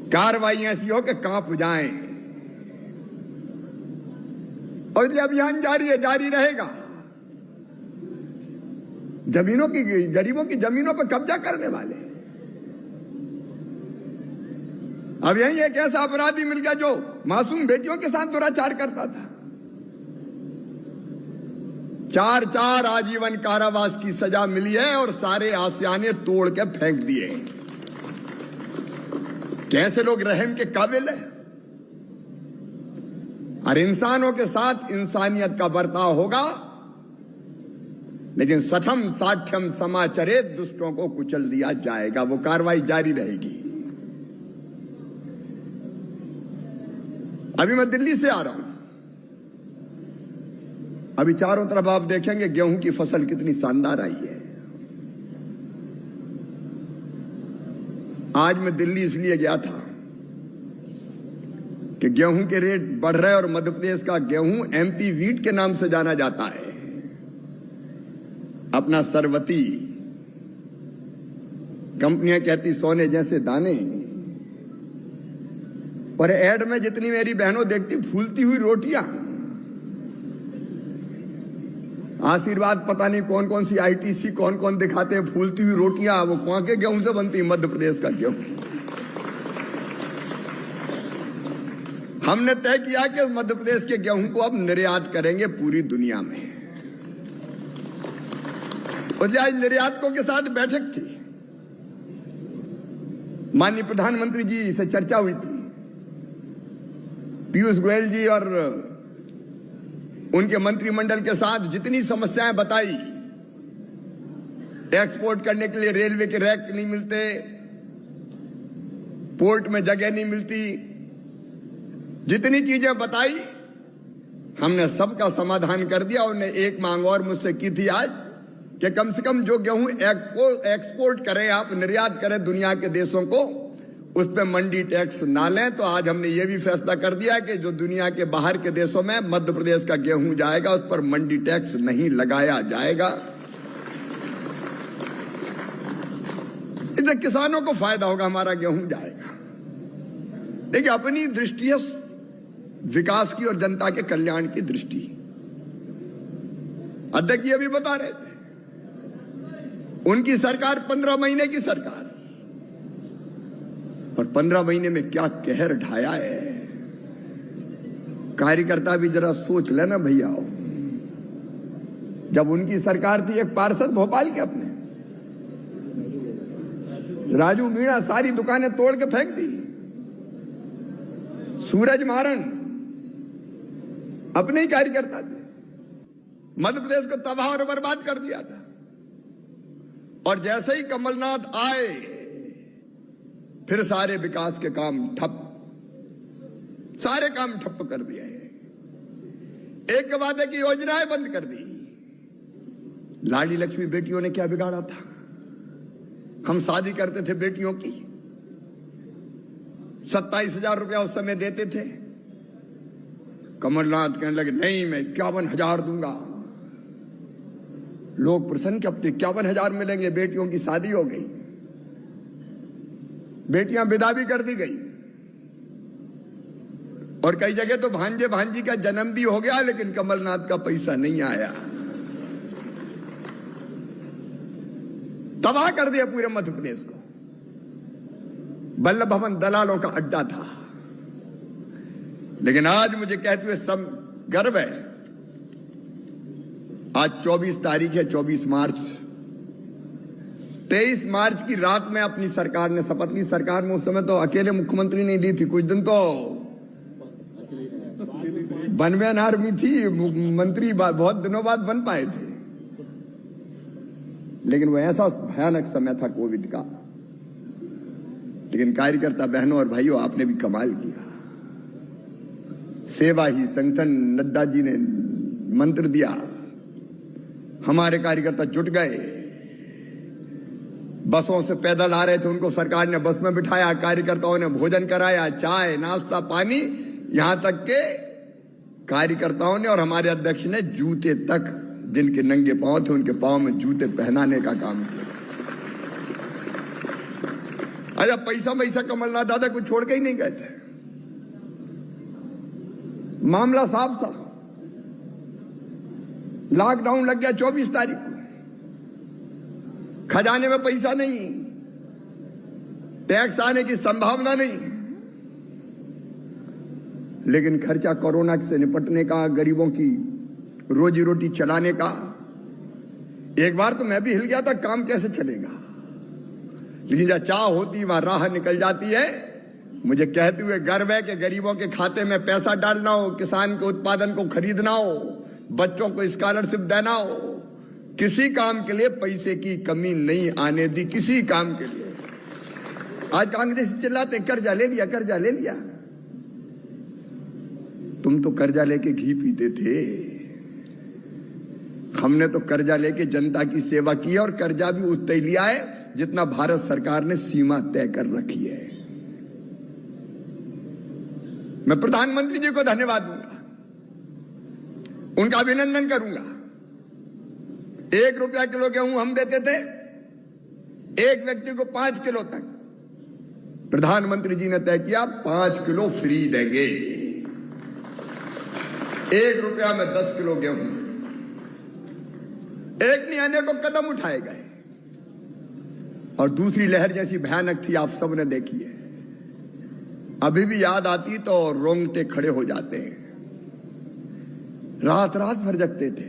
कार्रवाई ऐसी हो कि कांप जाएं। और ये अभियान जारी है, जारी रहेगा। जमीनों की, गरीबों की जमीनों पर कब्जा करने वाले, अब यही एक ऐसा अपराधी मिल गया जो मासूम बेटियों के साथ दुराचार करता था। 4 आजीवन कारावास की सजा मिली है और सारे आसियाने तोड़ के फेंक दिए। कैसे लोग रहम के काबिल है? और इंसानों के साथ इंसानियत का बर्ताव होगा, लेकिन सठम साठ्यम समाचरे, दुष्टों को कुचल दिया जाएगा। वो कार्रवाई जारी रहेगी। अभी मैं दिल्ली से आ रहा हूं। अभी चारों तरफ आप देखेंगे गेहूं की फसल कितनी शानदार आई है। आज मैं दिल्ली इसलिए गया था कि गेहूं के रेट बढ़ रहे और मध्य प्रदेश का गेहूं एमपी वीट के नाम से जाना जाता है। अपना सरवती, कंपनियां कहती सोने जैसे दाने। और ऐड में जितनी मेरी बहनों देखती फूलती हुई रोटियां, आशीर्वाद पता नहीं कौन कौन सी आईटीसी कौन कौन दिखाते हैं, फूलती हुई रोटियां, वो कहां के गेहूं से बनती? मध्य प्रदेश का गेहूं। हमने तय किया कि मध्य प्रदेश के गेहूं को अब निर्यात करेंगे पूरी दुनिया में। और आज निर्यातकों के साथ बैठक थी, माननीय प्रधानमंत्री जी से चर्चा हुई थी। पीयूष गोयल जी और उनके मंत्रिमंडल के साथ जितनी समस्याएं बताई, एक्सपोर्ट करने के लिए रेलवे के रैक नहीं मिलते, पोर्ट में जगह नहीं मिलती, जितनी चीजें बताई हमने सबका समाधान कर दिया। उन्हें एक मांग और मुझसे की थी आज कि कम से कम जो गेहूं एक्सपोर्ट करें आप, निर्यात करें दुनिया के देशों को, उस पर मंडी टैक्स ना लें। तो आज हमने ये भी फैसला कर दिया कि जो दुनिया के बाहर के देशों में मध्य प्रदेश का गेहूं जाएगा उस पर मंडी टैक्स नहीं लगाया जाएगा। इससे किसानों को फायदा होगा, हमारा गेहूं जाएगा। देखिए, अपनी दृष्टि है विकास की और जनता के कल्याण की दृष्टि। अध्यक्ष ये भी बता रहे थे, उनकी सरकार 15 महीने की सरकार, और 15 महीने में क्या कहर ढाया है। कार्यकर्ता भी जरा सोच लेना भैया। जब उनकी सरकार थी, एक पार्षद भोपाल के अपने राजू मीणा सारी दुकानें तोड़ के फेंक दी। सूरज मारन अपने ही कार्यकर्ता थे, मध्य प्रदेश को तबाह और बर्बाद कर दिया था। और जैसे ही कमलनाथ आए, फिर सारे विकास के काम ठप, सारे काम ठप कर दिए। एक के बाद एक योजनाएं बंद कर दी। लाडली लक्ष्मी बेटियों ने क्या बिगाड़ा था? हम शादी करते थे बेटियों की, 27,000 रुपया उस समय देते थे। कमलनाथ कहने लगे नहीं, मैं 51,000 दूंगा। लोग प्रसन्न के अपने 51,000 मिलेंगे, बेटियों की शादी हो गई, बेटियां विदा भी कर दी गई। और कई जगह तो भांजे भांजी का जन्म भी हो गया, लेकिन कमलनाथ का पैसा नहीं आया। तबाह कर दिया पूरे मध्य प्रदेश को। वल्लभ भवन दलालों का अड्डा था। लेकिन आज मुझे कहते हुए सब गर्व है, आज 24 तारीख है, 24 मार्च। 23 मार्च की रात में अपनी सरकार ने शपथ ली। सरकार में उस समय तो अकेले मुख्यमंत्री नहीं ली थी, कुछ दिन तो बनवेन आर्मी थी, मंत्री बहुत दिनों बाद बन पाए थे। लेकिन वो ऐसा भयानक समय था कोविड का। लेकिन कार्यकर्ता बहनों और भाइयों, आपने भी कमाल किया। सेवा ही संगठन, नड्डा जी ने मंत्र दिया, हमारे कार्यकर्ता जुट गए। बसों से पैदल आ रहे थे, उनको सरकार ने बस में बिठाया, कार्यकर्ताओं ने भोजन कराया, चाय नाश्ता पानी, यहां तक के कार्यकर्ताओं ने और हमारे अध्यक्ष ने जूते तक, जिनके नंगे पांव थे उनके पांव में जूते पहनाने का काम किया। अच्छा, पैसा कमलनाथ दादा कुछ छोड़ के ही नहीं गए थे। मामला साफ था। लॉकडाउन लग गया 24 तारीख को, खजाने में पैसा नहीं, टैक्स आने की संभावना नहीं, लेकिन खर्चा कोरोना से निपटने का, गरीबों की रोजी रोटी चलाने का। एक बार तो मैं भी हिल गया था, काम कैसे चलेगा। लेकिन जब चाह होती वहां राह निकल जाती है। मुझे कहते हुए गर्व है कि गरीबों के खाते में पैसा डालना हो, किसान के उत्पादन को खरीदना हो, बच्चों को स्कॉलरशिप देना हो, किसी काम के लिए पैसे की कमी नहीं आने दी, किसी काम के लिए। आज कांग्रेस चिल्लाते कर्जा ले लिया, कर्जा ले लिया। तुम तो कर्जा लेके घी पीते थे, हमने तो कर्जा लेके जनता की सेवा की है। और कर्जा भी उतना ही लिया है जितना भारत सरकार ने सीमा तय कर रखी है। मैं प्रधानमंत्री जी को धन्यवाद दूंगा, उनका अभिनंदन करूंगा। 1 रुपया किलो गेहूं हम देते थे, एक व्यक्ति को 5 किलो तक। प्रधानमंत्री जी ने तय किया 5 किलो फ्री देंगे, 1 रुपया में 10 किलो गेहूं। एक नहीं आने को कदम उठाए गए। और दूसरी लहर जैसी भयानक थी, आप सबने देखी है। अभी भी याद आती तो रोंगटे खड़े हो जाते हैं। रात रात भर जगते थे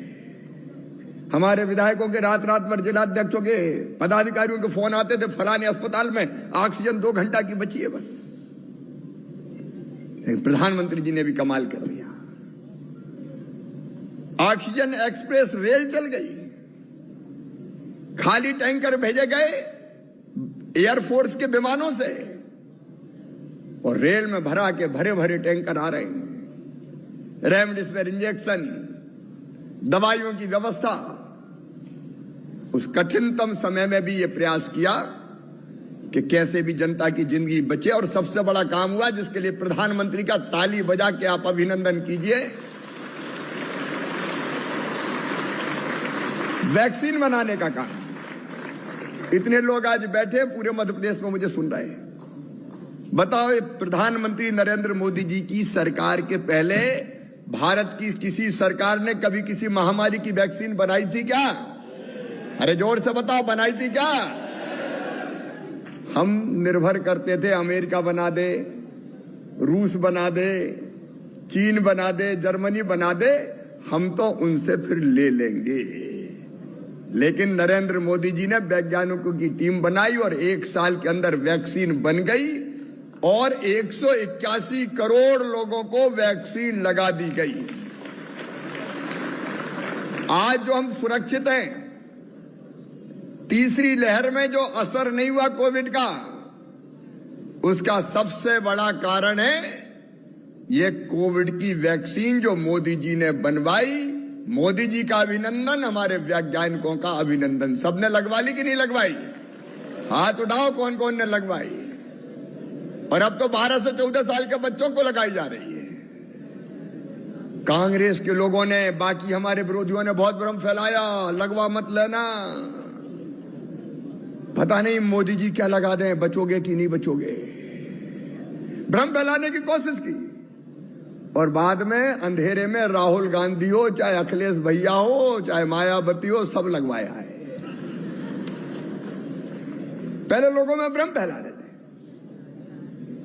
हमारे विधायकों के, रात रात भर जिलाध्यक्षों के, पदाधिकारियों के फोन आते थे, फलाने अस्पताल में ऑक्सीजन 2 घंटा की बची है बस। प्रधानमंत्री जी ने भी कमाल कर दिया। ऑक्सीजन एक्सप्रेस रेल चल गई, खाली टैंकर भेजे गए एयरफोर्स के विमानों से, और रेल में भरा के भरे भरे टैंकर आ रहे हैं। रेमडेसिविर इंजेक्शन, दवाइयों की व्यवस्था। उस कठिनतम समय में भी यह प्रयास किया कि कैसे भी जनता की जिंदगी बचे। और सबसे बड़ा काम हुआ जिसके लिए प्रधानमंत्री का ताली बजा के आप अभिनंदन कीजिए, वैक्सीन बनाने का काम। इतने लोग आज बैठे पूरे मध्य प्रदेश में मुझे सुन रहे हैं। बताओ, प्रधानमंत्री नरेंद्र मोदी जी की सरकार के पहले भारत की किसी सरकार ने कभी किसी महामारी की वैक्सीन बनाई थी क्या? अरे जोर से बताओ, बनाई थी क्या? हम निर्भर करते थे अमेरिका बना दे, रूस बना दे, चीन बना दे, जर्मनी बना दे, हम तो उनसे फिर ले लेंगे। लेकिन नरेंद्र मोदी जी ने वैज्ञानिकों की टीम बनाई और 1 साल के अंदर वैक्सीन बन गई और 181 करोड़ लोगों को वैक्सीन लगा दी गई। आज जो हम सुरक्षित हैं, तीसरी लहर में जो असर नहीं हुआ कोविड का, उसका सबसे बड़ा कारण है ये कोविड की वैक्सीन जो मोदी जी ने बनवाई। मोदी जी का अभिनंदन, हमारे वैज्ञानिकों का अभिनंदन। सबने लगवा ली कि नहीं लगवाई? हाथ उठाओ कौन कौन ने लगवाई। और अब तो 12 से 14 साल के बच्चों को लगाई जा रही है। कांग्रेस के लोगों ने, बाकी हमारे विरोधियों ने बहुत भ्रम फैलाया, लगवा मत लेना, पता नहीं मोदी जी क्या लगा दें, बचोगे कि नहीं बचोगे, भ्रम फैलाने की कोशिश की। और बाद में अंधेरे में राहुल गांधी हो, चाहे अखिलेश भैया हो, चाहे मायावती हो, सब लगवाया है। पहले लोगों में भ्रम फैला रहे थे,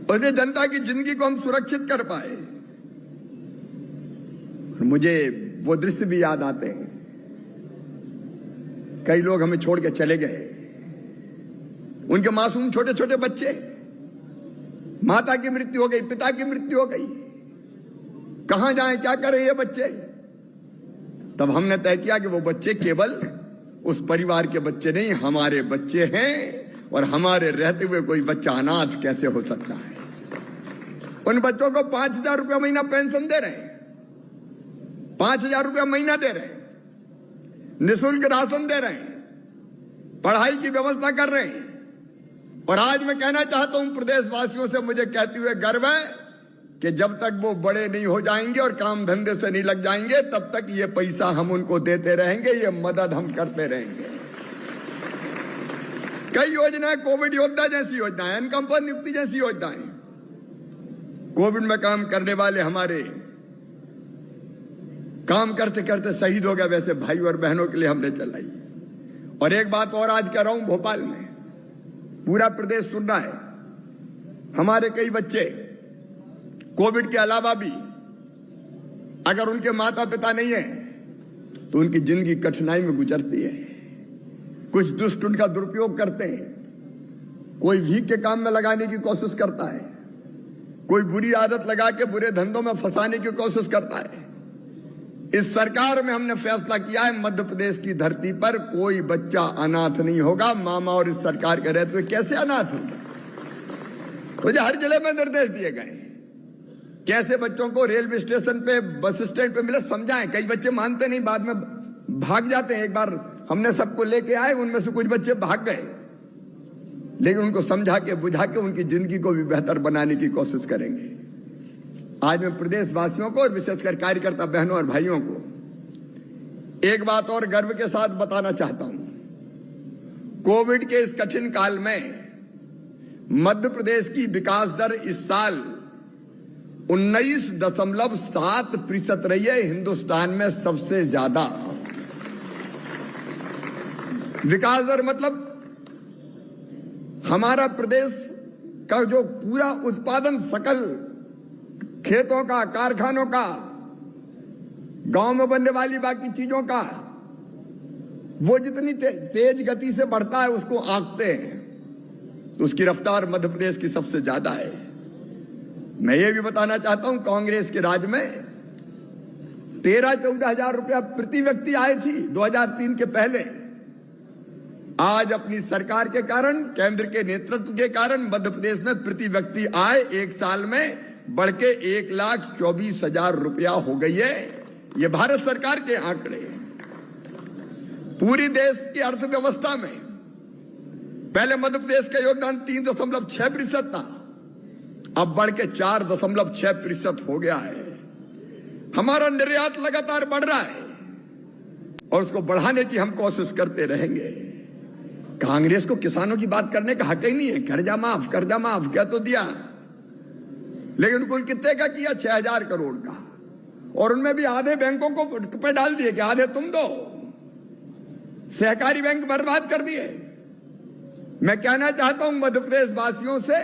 और जनता की जिंदगी को हम सुरक्षित कर पाए। मुझे वो दृश्य भी याद आते हैं, कई लोग हमें छोड़ के चले गए, उनके मासूम छोटे छोटे बच्चे, माता की मृत्यु हो गई, पिता की मृत्यु हो गई, कहां जाएं, क्या करें ये बच्चे। तब हमने तय किया कि वो बच्चे केवल उस परिवार के बच्चे नहीं, हमारे बच्चे हैं, और हमारे रहते हुए कोई बच्चा अनाथ कैसे हो सकता है। उन बच्चों को 5,000 रुपया महीना पेंशन दे रहे हैं, 5,000 रुपया महीना दे रहे हैं, निःशुल्क राशन दे रहे हैं, पढ़ाई की व्यवस्था कर रहे हैं। और आज मैं कहना चाहता हूं प्रदेशवासियों से, मुझे कहते हुए गर्व है कि जब तक वो बड़े नहीं हो जाएंगे और काम धंधे से नहीं लग जाएंगे, तब तक ये पैसा हम उनको देते रहेंगे, ये मदद हम करते रहेंगे। कई योजनाएं, कोविड योद्धा जैसी योजनाएं, इनकम पर नियुक्ति जैसी योजनाएं, कोविड में काम करने वाले हमारे काम करते करते शहीद हो गए, वैसे भाई और बहनों के लिए हमने चलाई। और एक बात और आज कह रहा हूं, भोपाल में पूरा प्रदेश सुन रहा है, हमारे कई बच्चे कोविड के अलावा भी अगर उनके माता पिता नहीं है तो उनकी जिंदगी कठिनाई में गुजरती है। कुछ दुष्ट उनका दुरुपयोग करते हैं, कोई भीख के काम में लगाने की कोशिश करता है, कोई बुरी आदत लगा के बुरे धंधों में फंसाने की कोशिश करता है। इस सरकार में हमने फैसला किया है, मध्य प्रदेश की धरती पर कोई बच्चा अनाथ नहीं होगा। मामा और इस सरकार के रहते हुए कैसे अनाथ होगा? मुझे हर जिले में निर्देश दिए गए कैसे बच्चों को रेलवे स्टेशन पे, बस स्टैंड पे मिले, समझाएं। कई बच्चे मानते नहीं, बाद में भाग जाते हैं। एक बार हमने सबको लेके आए, उनमें से कुछ बच्चे भाग गए, लेकिन उनको समझा के बुझा के उनकी जिंदगी को भी बेहतर बनाने की कोशिश करेंगे। आज मैं प्रदेशवासियों को और विशेषकर कार्यकर्ता बहनों और भाइयों को एक बात और गर्व के साथ बताना चाहता हूं। कोविड के इस कठिन काल में मध्य प्रदेश की विकास दर इस साल 19.7% रही है, हिंदुस्तान में सबसे ज्यादा। विकास दर मतलब हमारा प्रदेश का जो पूरा उत्पादन, सकल खेतों का, कारखानों का, गांव में बनने वाली बाकी चीजों का, वो जितनी तेज गति से बढ़ता है उसको आंकते हैं, तो उसकी रफ्तार मध्य प्रदेश की सबसे ज्यादा है। मैं ये भी बताना चाहता हूं, कांग्रेस के राज में 13-14 हजार रुपया प्रति व्यक्ति आए थी 2003 के पहले। आज अपनी सरकार के कारण, केंद्र के नेतृत्व के कारण मध्य प्रदेश में प्रति व्यक्ति आय एक साल में बढ़ के 1,24,000 रुपया हो गई है। ये भारत सरकार के आंकड़े हैं। पूरी देश की अर्थव्यवस्था में पहले मध्य प्रदेश का योगदान 3.6% था, अब बढ़ के 4.6% हो गया है। हमारा निर्यात लगातार बढ़ रहा है और उसको बढ़ाने की हम कोशिश करते रहेंगे। कांग्रेस को किसानों की बात करने का हक ही नहीं है। कर्जा माफ क्या तो दिया, लेकिन उनको कितने का किया? 6,000 करोड़ का, और उनमें भी आधे बैंकों को पे डाल दिए कि आधे तुम दो। सहकारी बैंक बर्बाद कर दिए। मैं कहना चाहता हूं मध्य प्रदेश वासियों से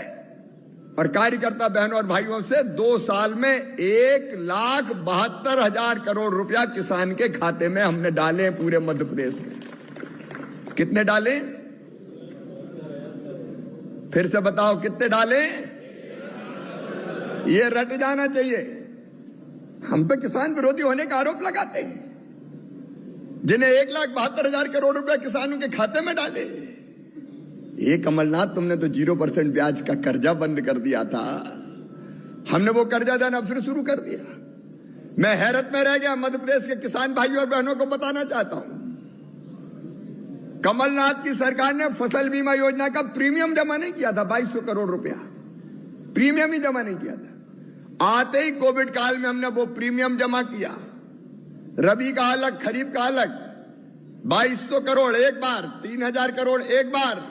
और कार्यकर्ता बहनों और भाइयों से, 2 साल में 1,72,000 करोड़ रुपया किसान के खाते में हमने डाले पूरे मध्य प्रदेश में। कितने डाले? फिर से बताओ कितने डाले? ये रट जाना चाहिए। हम पे किसान विरोधी होने का आरोप लगाते हैं, जिन्हें 1,72,000 करोड़ रुपए किसानों के खाते में डाले। ये कमलनाथ, तुमने तो 0% ब्याज का कर्जा बंद कर दिया था, हमने वो कर्जा देना फिर शुरू कर दिया। मैं हैरत में रह गया। मध्य प्रदेश के किसान भाइयों और बहनों को बताना चाहता हूं, कमलनाथ की सरकार ने फसल बीमा योजना का प्रीमियम जमा नहीं किया था। 2200 करोड़ रुपया प्रीमियम ही जमा नहीं किया था। आते ही कोविड काल में हमने वो प्रीमियम जमा किया। रबी का अलग, खरीफ का अलग। 2200 करोड़ एक बार, 3000 करोड़ एक बार,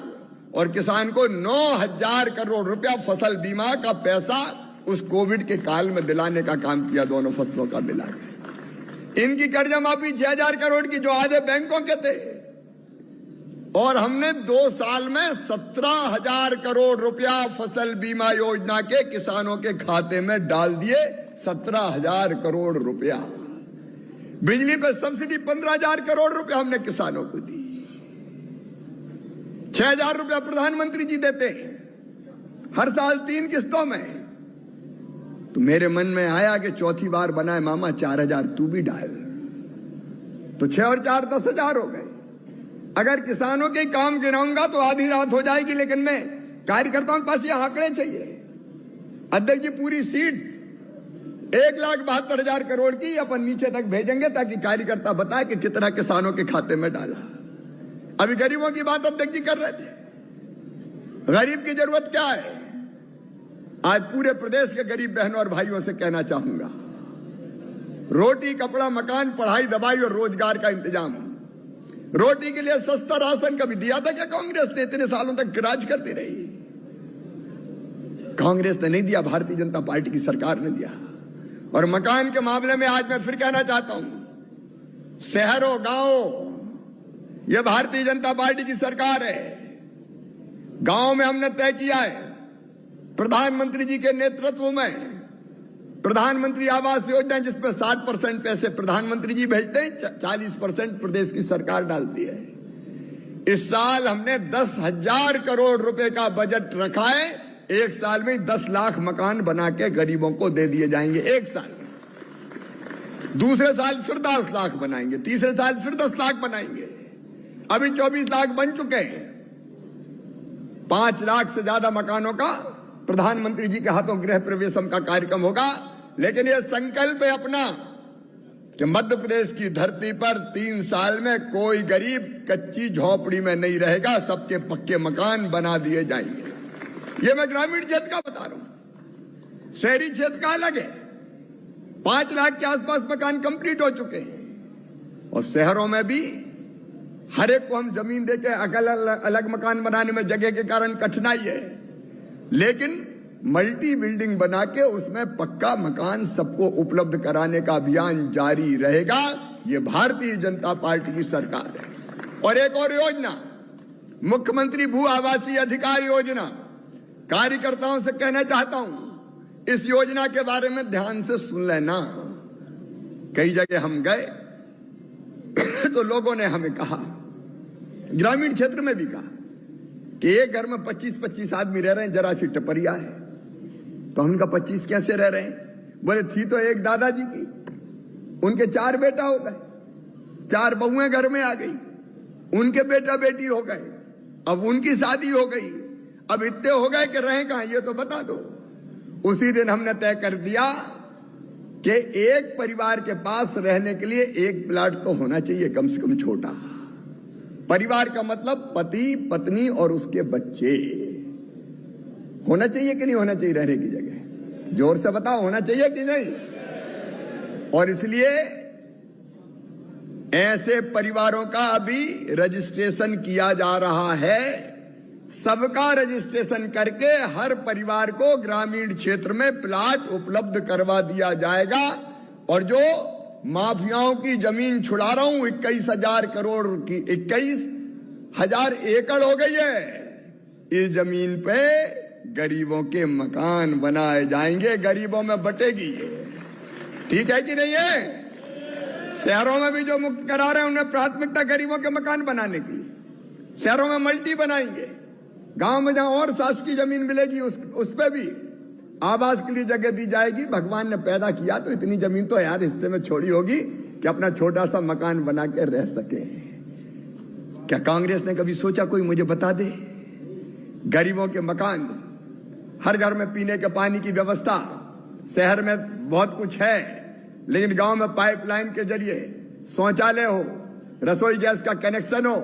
और किसान को 9000 करोड़ रुपया फसल बीमा का पैसा उस कोविड के काल में दिलाने का काम किया, दोनों फसलों का मिलाकर। इनकी कर्जा माफी 6000 करोड़ की, जो आधे बैंकों के थे, और हमने 2 साल में 17,000 करोड़ रुपया फसल बीमा योजना के किसानों के खाते में डाल दिए। 17,000 करोड़ रुपया। बिजली पे सब्सिडी 15,000 करोड़ रुपया हमने किसानों को दी। 6,000 रुपया प्रधानमंत्री जी देते हैं हर साल 3 किस्तों में। तो मेरे मन में आया कि चौथी बार बनाए मामा 4,000 तू भी डाल, तो 6 और 4 10,000 हो गए। अगर किसानों के काम गिनाऊंगा तो आधी रात हो जाएगी, लेकिन मैं कार्यकर्ताओं के पास ये आंकड़े चाहिए। अध्यक्ष जी, पूरी सीट 1,72,000 करोड़ की अपन नीचे तक भेजेंगे, ताकि कार्यकर्ता बताए कि कितना किसानों के खाते में डाला। अभी गरीबों की बात अध्यक्ष जी कर रहे थे। गरीब की जरूरत क्या है? आज पूरे प्रदेश के गरीब बहनों और भाइयों से कहना चाहूंगा, रोटी, कपड़ा, मकान, पढ़ाई, दवाई और रोजगार का इंतजाम। रोटी के लिए सस्ता राशन कभी दिया था क्या कांग्रेस ने? इतने सालों तक राज करती रही। कांग्रेस ने नहीं दिया, भारतीय जनता पार्टी की सरकार ने दिया। और मकान के मामले में आज मैं फिर कहना चाहता हूं, शहरों, गांव, यह भारतीय जनता पार्टी की सरकार है। गांव में हमने तय किया है, प्रधानमंत्री जी के नेतृत्व में प्रधानमंत्री आवास योजना, जिसमें 60% पैसे प्रधानमंत्री जी भेजते हैं, 40% प्रदेश की सरकार डालती है। इस साल हमने 10,000 करोड़ रुपए का बजट रखा है। एक साल में 10 लाख मकान बना के गरीबों को दे दिए जाएंगे, एक साल में। दूसरे साल फिर 10 लाख बनाएंगे, तीसरे साल फिर 10 लाख बनाएंगे। अभी 24 लाख बन चुके हैं। 5 लाख से ज्यादा मकानों का प्रधानमंत्री जी के हाथों गृह प्रवेशम का कार्यक्रम होगा। लेकिन यह संकल्प है अपना कि मध्य प्रदेश की धरती पर 3 साल में कोई गरीब कच्ची झोपड़ी में नहीं रहेगा, सबके पक्के मकान बना दिए जाएंगे। ये मैं ग्रामीण क्षेत्र का बता रहा हूं। शहरी क्षेत्र का अलग है। 5 लाख के आसपास मकान कंप्लीट हो चुके हैं। और शहरों में भी हर एक को हम जमीन देके अलग मकान बनाने में जगह के कारण कठिनाई है, लेकिन मल्टी बिल्डिंग बना के उसमें पक्का मकान सबको उपलब्ध कराने का अभियान जारी रहेगा। ये भारतीय जनता पार्टी की सरकार है। और एक और योजना, मुख्यमंत्री भू आवासीय अधिकार योजना। कार्यकर्ताओं से कहना चाहता हूं, इस योजना के बारे में ध्यान से सुन लेना। कई जगह हम गए तो लोगों ने हमें कहा, ग्रामीण क्षेत्र में भी कहा, कि एक घर में 25-25 आदमी रह रहे हैं, जरा सी टपरिया है। तो हम उनका 25 कैसे रह रहे हैं? बोले थी तो एक दादाजी की, उनके 4 बेटा हो गए, 4 बहुएं घर में आ गई, उनके बेटा बेटी हो गए, अब उनकी शादी हो गई, अब इतने हो गए कि रहे कहां ये तो बता दो। उसी दिन हमने तय कर दिया कि एक परिवार के पास रहने के लिए एक प्लाट तो होना चाहिए, कम से कम छोटा। परिवार का मतलब पति, पत्नी और उसके बच्चे। होना चाहिए कि नहीं होना चाहिए रहने की जगह? जोर से बताओ, होना चाहिए कि नहीं? और इसलिए ऐसे परिवारों का अभी रजिस्ट्रेशन किया जा रहा है। सबका रजिस्ट्रेशन करके हर परिवार को ग्रामीण क्षेत्र में प्लाट उपलब्ध करवा दिया जाएगा। और जो माफियाओं की जमीन छुड़ा रहा हूं, 21,000 करोड़ की 21,000 एकड़ हो गई है, इस जमीन पे गरीबों के मकान बनाए जाएंगे, गरीबों में बटेगी। ठीक है कि नहीं है? शहरों में भी जो मुक्त करा रहे हैं उन्हें प्राथमिकता गरीबों के मकान बनाने की। शहरों में मल्टी बनाएंगे, गांव में जहां और शासकीय जमीन मिलेगी उस पे भी आवास के लिए जगह दी जाएगी। भगवान ने पैदा किया तो इतनी जमीन तो यार हिस्से में छोड़ी होगी कि अपना छोटा सा मकान बना के रह सके। क्या कांग्रेस ने कभी सोचा, कोई मुझे बता दे, गरीबों के मकान, हर घर में पीने के पानी की व्यवस्था, शहर में बहुत कुछ है लेकिन गांव में पाइपलाइन के जरिए शौचालय हो, रसोई गैस का कनेक्शन हो,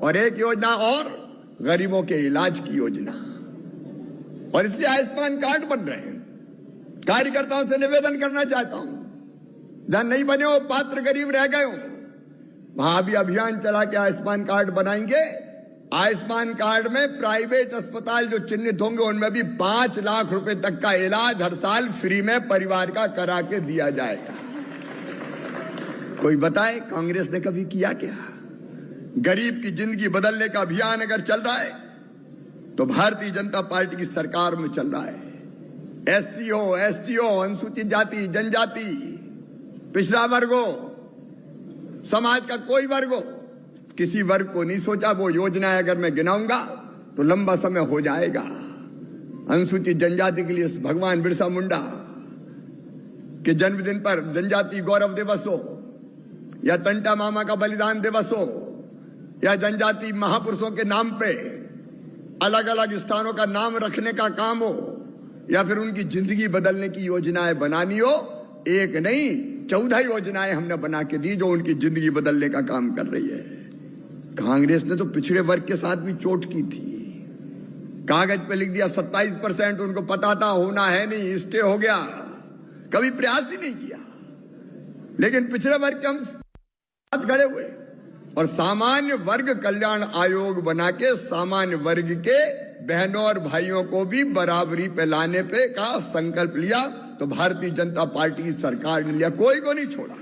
और एक योजना और गरीबों के इलाज की योजना। और इसलिए आयुष्मान कार्ड बन रहे हैं। कार्यकर्ताओं से निवेदन करना चाहता हूं, जहां नहीं बने हो, पात्र गरीब रह गए हो, वहां भी अभियान चला के आयुष्मान कार्ड बनाएंगे। आयुष्मान कार्ड में प्राइवेट अस्पताल जो चिन्हित होंगे उनमें भी 5 लाख रुपए तक का इलाज हर साल फ्री में परिवार का करा के दिया जाएगा। कोई बताए कांग्रेस ने कभी किया क्या? गरीब की जिंदगी बदलने का अभियान अगर चल रहा है तो भारतीय जनता पार्टी की सरकार में चल रहा है। एससी हो, एसटी हो, अनुसूचित जाति जनजाति, पिछड़ा वर्ग हो, समाज का कोई वर्ग हो, किसी वर्ग को नहीं सोचा। वो योजनाएं अगर मैं गिनाऊंगा तो लंबा समय हो जाएगा। अनुसूचित जनजाति के लिए भगवान बिरसा मुंडा के जन्मदिन पर जनजाति गौरव दिवस हो, या टंटा मामा का बलिदान दिवस हो, या जनजाति महापुरुषों के नाम पे अलग अलग स्थानों का नाम रखने का काम हो, या फिर उनकी जिंदगी बदलने की योजनाएं बनानी हो, एक नहीं 14 योजनाएं हमने बना के दी जो उनकी जिंदगी बदलने का काम कर रही है। कांग्रेस ने तो पिछड़े वर्ग के साथ भी चोट की थी। कागज पे लिख दिया 27%, उनको पता था होना है नहीं, स्टे हो गया, कभी प्रयास ही नहीं किया। लेकिन पिछड़े वर्ग के हम साथ खड़े हुए और सामान्य वर्ग कल्याण आयोग बना के सामान्य वर्ग के बहनों और भाइयों को भी बराबरी पे लाने पे का संकल्प लिया। तो भारतीय जनता पार्टी की सरकार ने लिया, कोई को नहीं छोड़ा।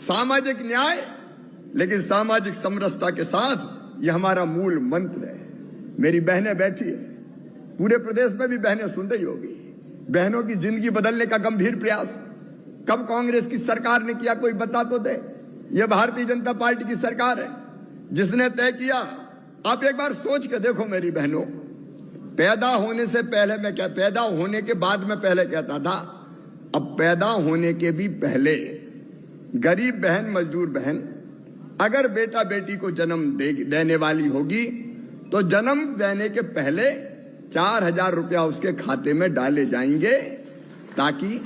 सामाजिक न्याय लेकिन सामाजिक समरसता के साथ, ये हमारा मूल मंत्र है। मेरी बहनें बैठी है, पूरे प्रदेश में भी बहनें सुन रही होगी। बहनों की जिंदगी बदलने का गंभीर प्रयास कब कांग्रेस की सरकार ने किया, कोई बता तो दे। यह भारतीय जनता पार्टी की सरकार है जिसने तय किया। आप एक बार सोच के देखो मेरी बहनों, पैदा होने से पहले मैं क्या, पैदा होने के बाद मैं पहले कहता था, अब पैदा होने के भी पहले गरीब बहन, मजदूर बहन अगर बेटा बेटी को जन्म देने वाली होगी तो जन्म देने के पहले 4,000 रुपया उसके खाते में डाले जाएंगे ताकि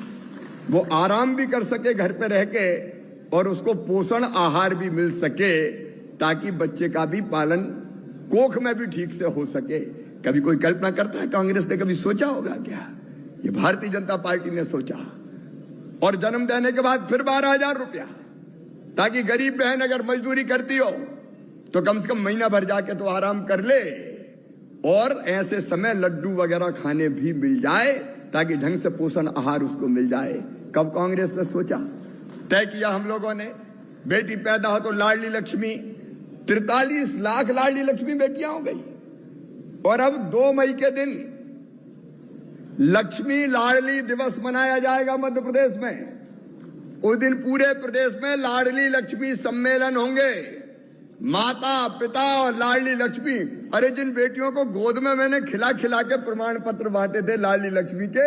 वो आराम भी कर सके घर पे रह के और उसको पोषण आहार भी मिल सके, ताकि बच्चे का भी पालन कोख में भी ठीक से हो सके। कभी कोई कल्पना करता है कांग्रेस ने कभी सोचा होगा क्या? ये भारतीय जनता पार्टी ने सोचा। और जन्म देने के बाद फिर 12,000 रुपया, ताकि गरीब बहन अगर मजदूरी करती हो तो कम से कम महीना भर जाके तो आराम कर ले, और ऐसे समय लड्डू वगैरह खाने भी मिल जाए ताकि ढंग से पोषण आहार उसको मिल जाए। कब कांग्रेस ने सोचा? तय किया हम लोगों ने, बेटी पैदा हो तो लाडली लक्ष्मी, 43 लाख लाडली लक्ष्मी बेटियां हो गई। और अब 2 मई के दिन लक्ष्मी लाडली दिवस मनाया जाएगा मध्य प्रदेश में। उस दिन पूरे प्रदेश में लाडली लक्ष्मी सम्मेलन होंगे। माता पिता और लाडली लक्ष्मी, अरे जिन बेटियों को गोद में मैंने खिला खिला के प्रमाण पत्र बांटे थे लाडली लक्ष्मी के,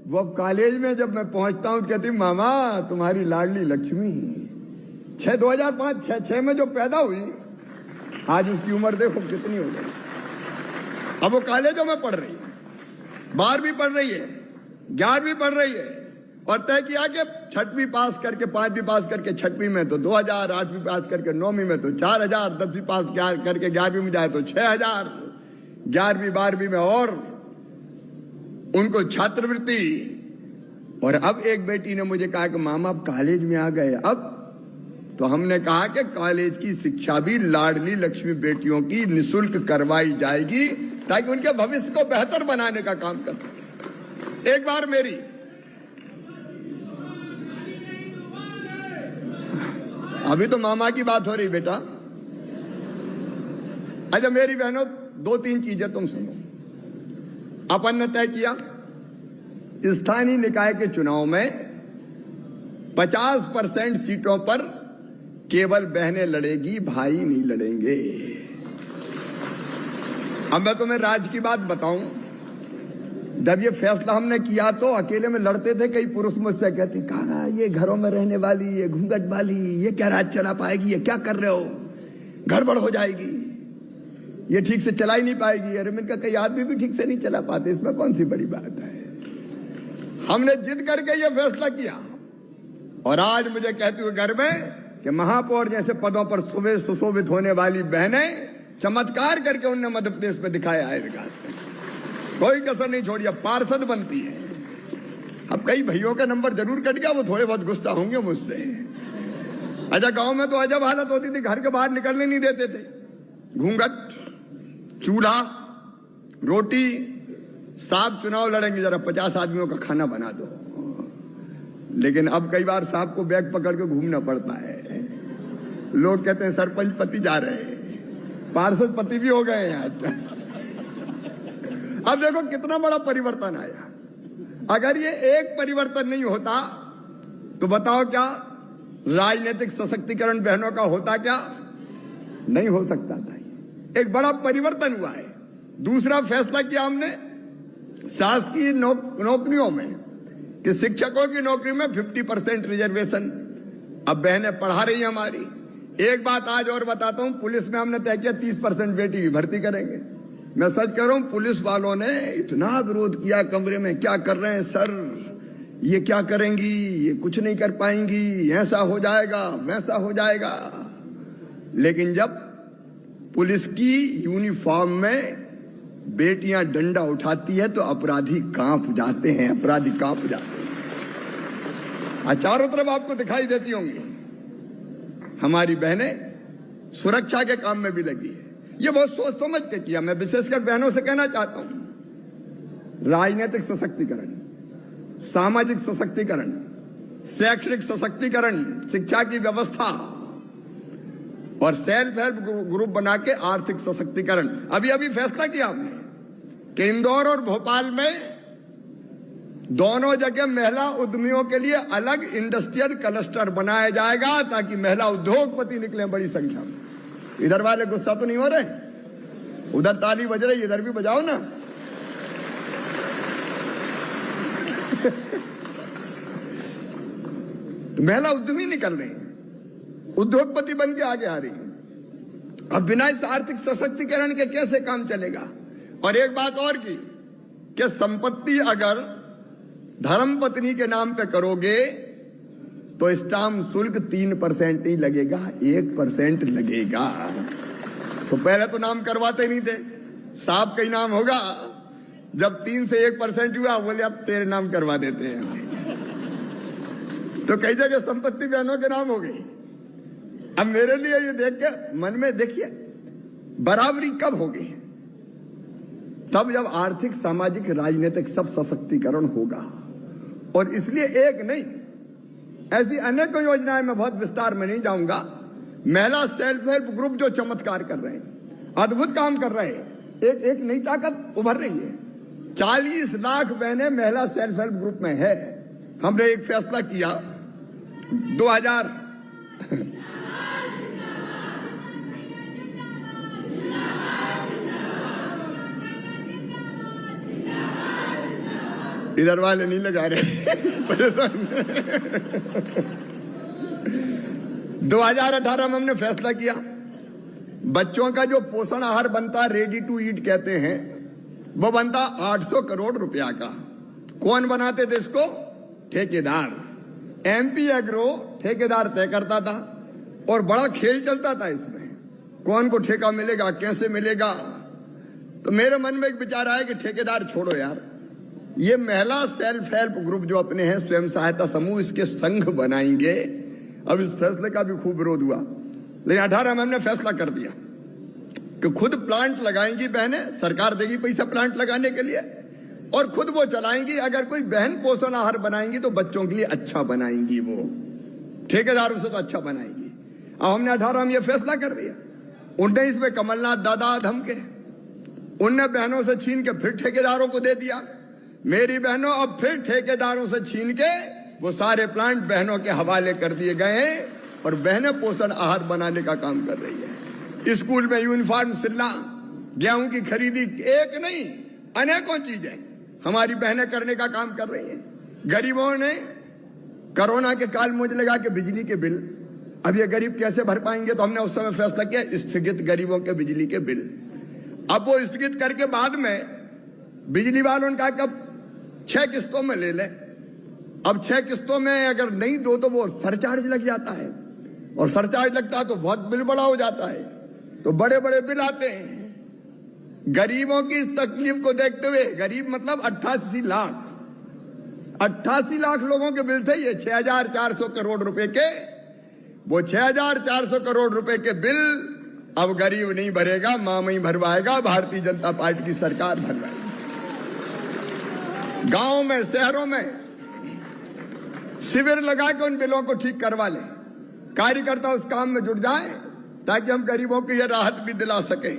वो अब कॉलेज में जब मैं पहुंचता हूं कहती मामा तुम्हारी लाडली लक्ष्मी 2005-6 में जो पैदा हुई, आज उसकी उम्र देखो कितनी हो गई। अब वो कॉलेजों में पढ़ रही है, 12वीं पढ़ रही है, 11वीं पढ़ रही है, और तय किया कि 6वीं पास करके 5वीं पास करके 6वीं में तो 2,000, 8वीं पास करके 9वीं में तो 4,000, 10वीं पास करके 11वीं में जाए तो 6,000, 11वीं 12वीं में और उनको छात्रवृत्ति। और अब एक बेटी ने मुझे कहा कि मामा अब कॉलेज में आ गए, अब तो हमने कहा कि कॉलेज की शिक्षा भी लाडली लक्ष्मी बेटियों की निःशुल्क करवाई जाएगी ताकि उनके भविष्य को बेहतर बनाने का काम कर सके। एक बार मेरी अभी तो मामा की बात हो रही बेटा। अच्छा मेरी बहनों, 2-3 चीजें तुम सुनो। अपन ने तय किया स्थानीय निकाय के चुनाव में 50% सीटों पर केवल बहनें लड़ेगी, भाई नहीं लड़ेंगे। अब मैं तुम्हें राज की बात बताऊं, जब ये फैसला हमने किया तो अकेले में लड़ते थे, कई पुरुष मुझसे कहते, कहा ये घरों में रहने वाली, ये घूंघट वाली, ये क्या राज चला पाएगी, ये क्या कर रहे हो, गड़बड़ हो जाएगी, ये ठीक से चला ही नहीं पाएगी। अरे मैंने कहा कई आदमी भी ठीक से नहीं चला पाते, इसमें कौन सी बड़ी बात है। हमने जिद करके ये फैसला किया और आज मुझे कहते हुए घर में कि महापौर जैसे पदों पर सुशोभित होने वाली बहनें चमत्कार करके उनने मध्य प्रदेश में दिखाया है विकास में, कोई कसर नहीं छोड़ी, अब पार्षद बनती है। अब कई भाइयों का नंबर जरूर कट गया, वो थोड़े बहुत गुस्सा होंगे मुझसे। अच्छा, गांव में तो अजब हालत होती थी, घर के बाहर निकलने नहीं देते थे, घूंघट, चूल्हा, रोटी, साहब चुनाव लड़ेंगे, जरा 50 आदमियों का खाना बना दो। लेकिन अब कई बार साहब को बैग पकड़ के घूमना पड़ता है। लोग कहते हैं सरपंच पति जा रहे हैं, पार्षद पति भी हो गए हैं आजकल। अब देखो कितना बड़ा परिवर्तन आया। अगर ये एक परिवर्तन नहीं होता तो बताओ क्या राजनीतिक सशक्तिकरण बहनों का होता, क्या नहीं हो सकता था। एक बड़ा परिवर्तन हुआ है। दूसरा फैसला किया हमने शासकीय नौकरियों में कि शिक्षकों की नौकरी में 50% रिजर्वेशन, अब बहनें पढ़ा रही हैं हमारी। एक बात आज और बताता हूं, पुलिस में हमने तय किया 30% बेटी की भर्ती करेंगे। मैं सच कह रहा हूं, पुलिस वालों ने इतना विरोध किया कमरे में, क्या कर रहे हैं सर, ये क्या करेंगी, ये कुछ नहीं कर पाएंगी, ऐसा हो जाएगा वैसा हो जाएगा। लेकिन जब पुलिस की यूनिफॉर्म में बेटियां डंडा उठाती है तो अपराधी कांप जाते हैं, अपराधी कांप जाते हैं। चारों तरफ आपको दिखाई देती होंगी हमारी बहनें सुरक्षा के काम में भी लगी है। ये बहुत सोच समझ के किया। मैं विशेषकर बहनों से कहना चाहता हूं, राजनीतिक सशक्तिकरण, सामाजिक सशक्तिकरण, शैक्षणिक सशक्तिकरण, शिक्षा की व्यवस्था और सेल्फ हेल्प ग्रुप बना के आर्थिक सशक्तिकरण। अभी अभी फैसला किया हमने कि इंदौर और भोपाल में दोनों जगह महिला उद्यमियों के लिए अलग इंडस्ट्रियल क्लस्टर बनाया जाएगा ताकि महिला उद्योगपति निकले बड़ी संख्या में। इधर वाले गुस्सा तो नहीं हो रहे, उधर ताली बज रही, इधर भी बजाओ ना। तो महिला उद्यमी निकल रही है, उद्योगपति बन के आगे आ रही है। अब बिना इस आर्थिक सशक्तिकरण के कैसे काम चलेगा। और एक बात और की कि संपत्ति अगर धर्मपत्नी के नाम पे करोगे तो स्टाम्प शुल्क 3% ही लगेगा, 1% लगेगा। तो पहले तो नाम करवाते नहीं थे, साहब का ही नाम होगा। जब 3 से 1% हुआ, बोले अब तेरे नाम करवा देते हैं। तो कई जगह संपत्ति बहनों के नाम हो गई। अब मेरे लिए ये देख के मन में देखिए बराबरी कब होगी, तब जब आर्थिक, सामाजिक, राजनीतिक सब सशक्तिकरण होगा। और इसलिए एक नहीं, ऐसी अनेकों योजनाएं, मैं बहुत विस्तार में नहीं जाऊंगा। महिला सेल्फ हेल्प ग्रुप जो चमत्कार कर रहे हैं, अद्भुत काम कर रहे हैं, एक नई ताकत उभर रही है। 40 लाख बहनें महिला सेल्फ हेल्प ग्रुप में है। हमने एक फैसला किया 2000 इधर वाले नहीं लगा रहे 2018 में हमने फैसला किया बच्चों का जो पोषण आहार बनता, रेडी टू ईट कहते हैं, वो बनता 800 करोड़ रुपया का। कौन बनाते थे इसको? ठेकेदार। एमपी एग्रो ठेकेदार तय करता था और बड़ा खेल चलता था इसमें, कौन को ठेका मिलेगा, कैसे मिलेगा। तो मेरे मन में एक विचार आया कि ठेकेदार छोड़ो यार, ये महिला सेल्फ हेल्प ग्रुप जो अपने हैं, स्वयं सहायता समूह, इसके संघ बनाएंगे। अब इस फैसले का भी खूब विरोध हुआ, लेकिन 18 में हमने फैसला कर दिया कि खुद प्लांट लगाएंगी बहनें, सरकार देगी पैसा प्लांट लगाने के लिए, और खुद वो चलाएंगी। अगर कोई बहन पोषण आहार बनाएंगी तो बच्चों के लिए अच्छा बनाएंगी, वो ठेकेदारों से तो अच्छा बनाएंगी। अब हमने 18 में ये फैसला कर दिया। 19 में कमलनाथ दादा धमके, उनने बहनों से छीन के फिर ठेकेदारों को दे दिया। मेरी बहनों अब फिर ठेकेदारों से छीन के वो सारे प्लांट बहनों के हवाले कर दिए गए हैं और बहनें पोषण आहार बनाने का काम कर रही है। स्कूल में यूनिफॉर्म सिलना, गेहूं की खरीदी एक नहीं अनेकों चीजें हमारी बहनें करने का काम कर रही हैं। गरीबों ने कोरोना के काल मुझे लगा कि बिजली के बिल अब ये गरीब कैसे भर पाएंगे, तो हमने उस समय फैसला किया स्थगित गरीबों के बिजली के बिल। अब वो स्थगित करके बाद में बिजली वालों ने कहा कि अब 6 किस्तों में ले लें। अब 6 किस्तों में अगर नहीं दो तो वो सरचार्ज लग जाता है, और सरचार्ज लगता है तो बहुत बिल बड़ा हो जाता है, तो बड़े बड़े बिल आते हैं। गरीबों की तकलीफ को देखते हुए, गरीब मतलब 88 लाख लोगों के बिल थे ये 6,400 करोड़ रुपए के। वो 6,400 करोड़ रुपए के बिल अब गरीब नहीं भरेगा, मामई भरवाएगा, भारतीय जनता पार्टी की सरकार भरवाएगी। गांव में शहरों में शिविर लगा के उन बिलों को ठीक करवा ले, कार्यकर्ता उस काम में जुट जाएं ताकि हम गरीबों को यह राहत भी दिला सकें।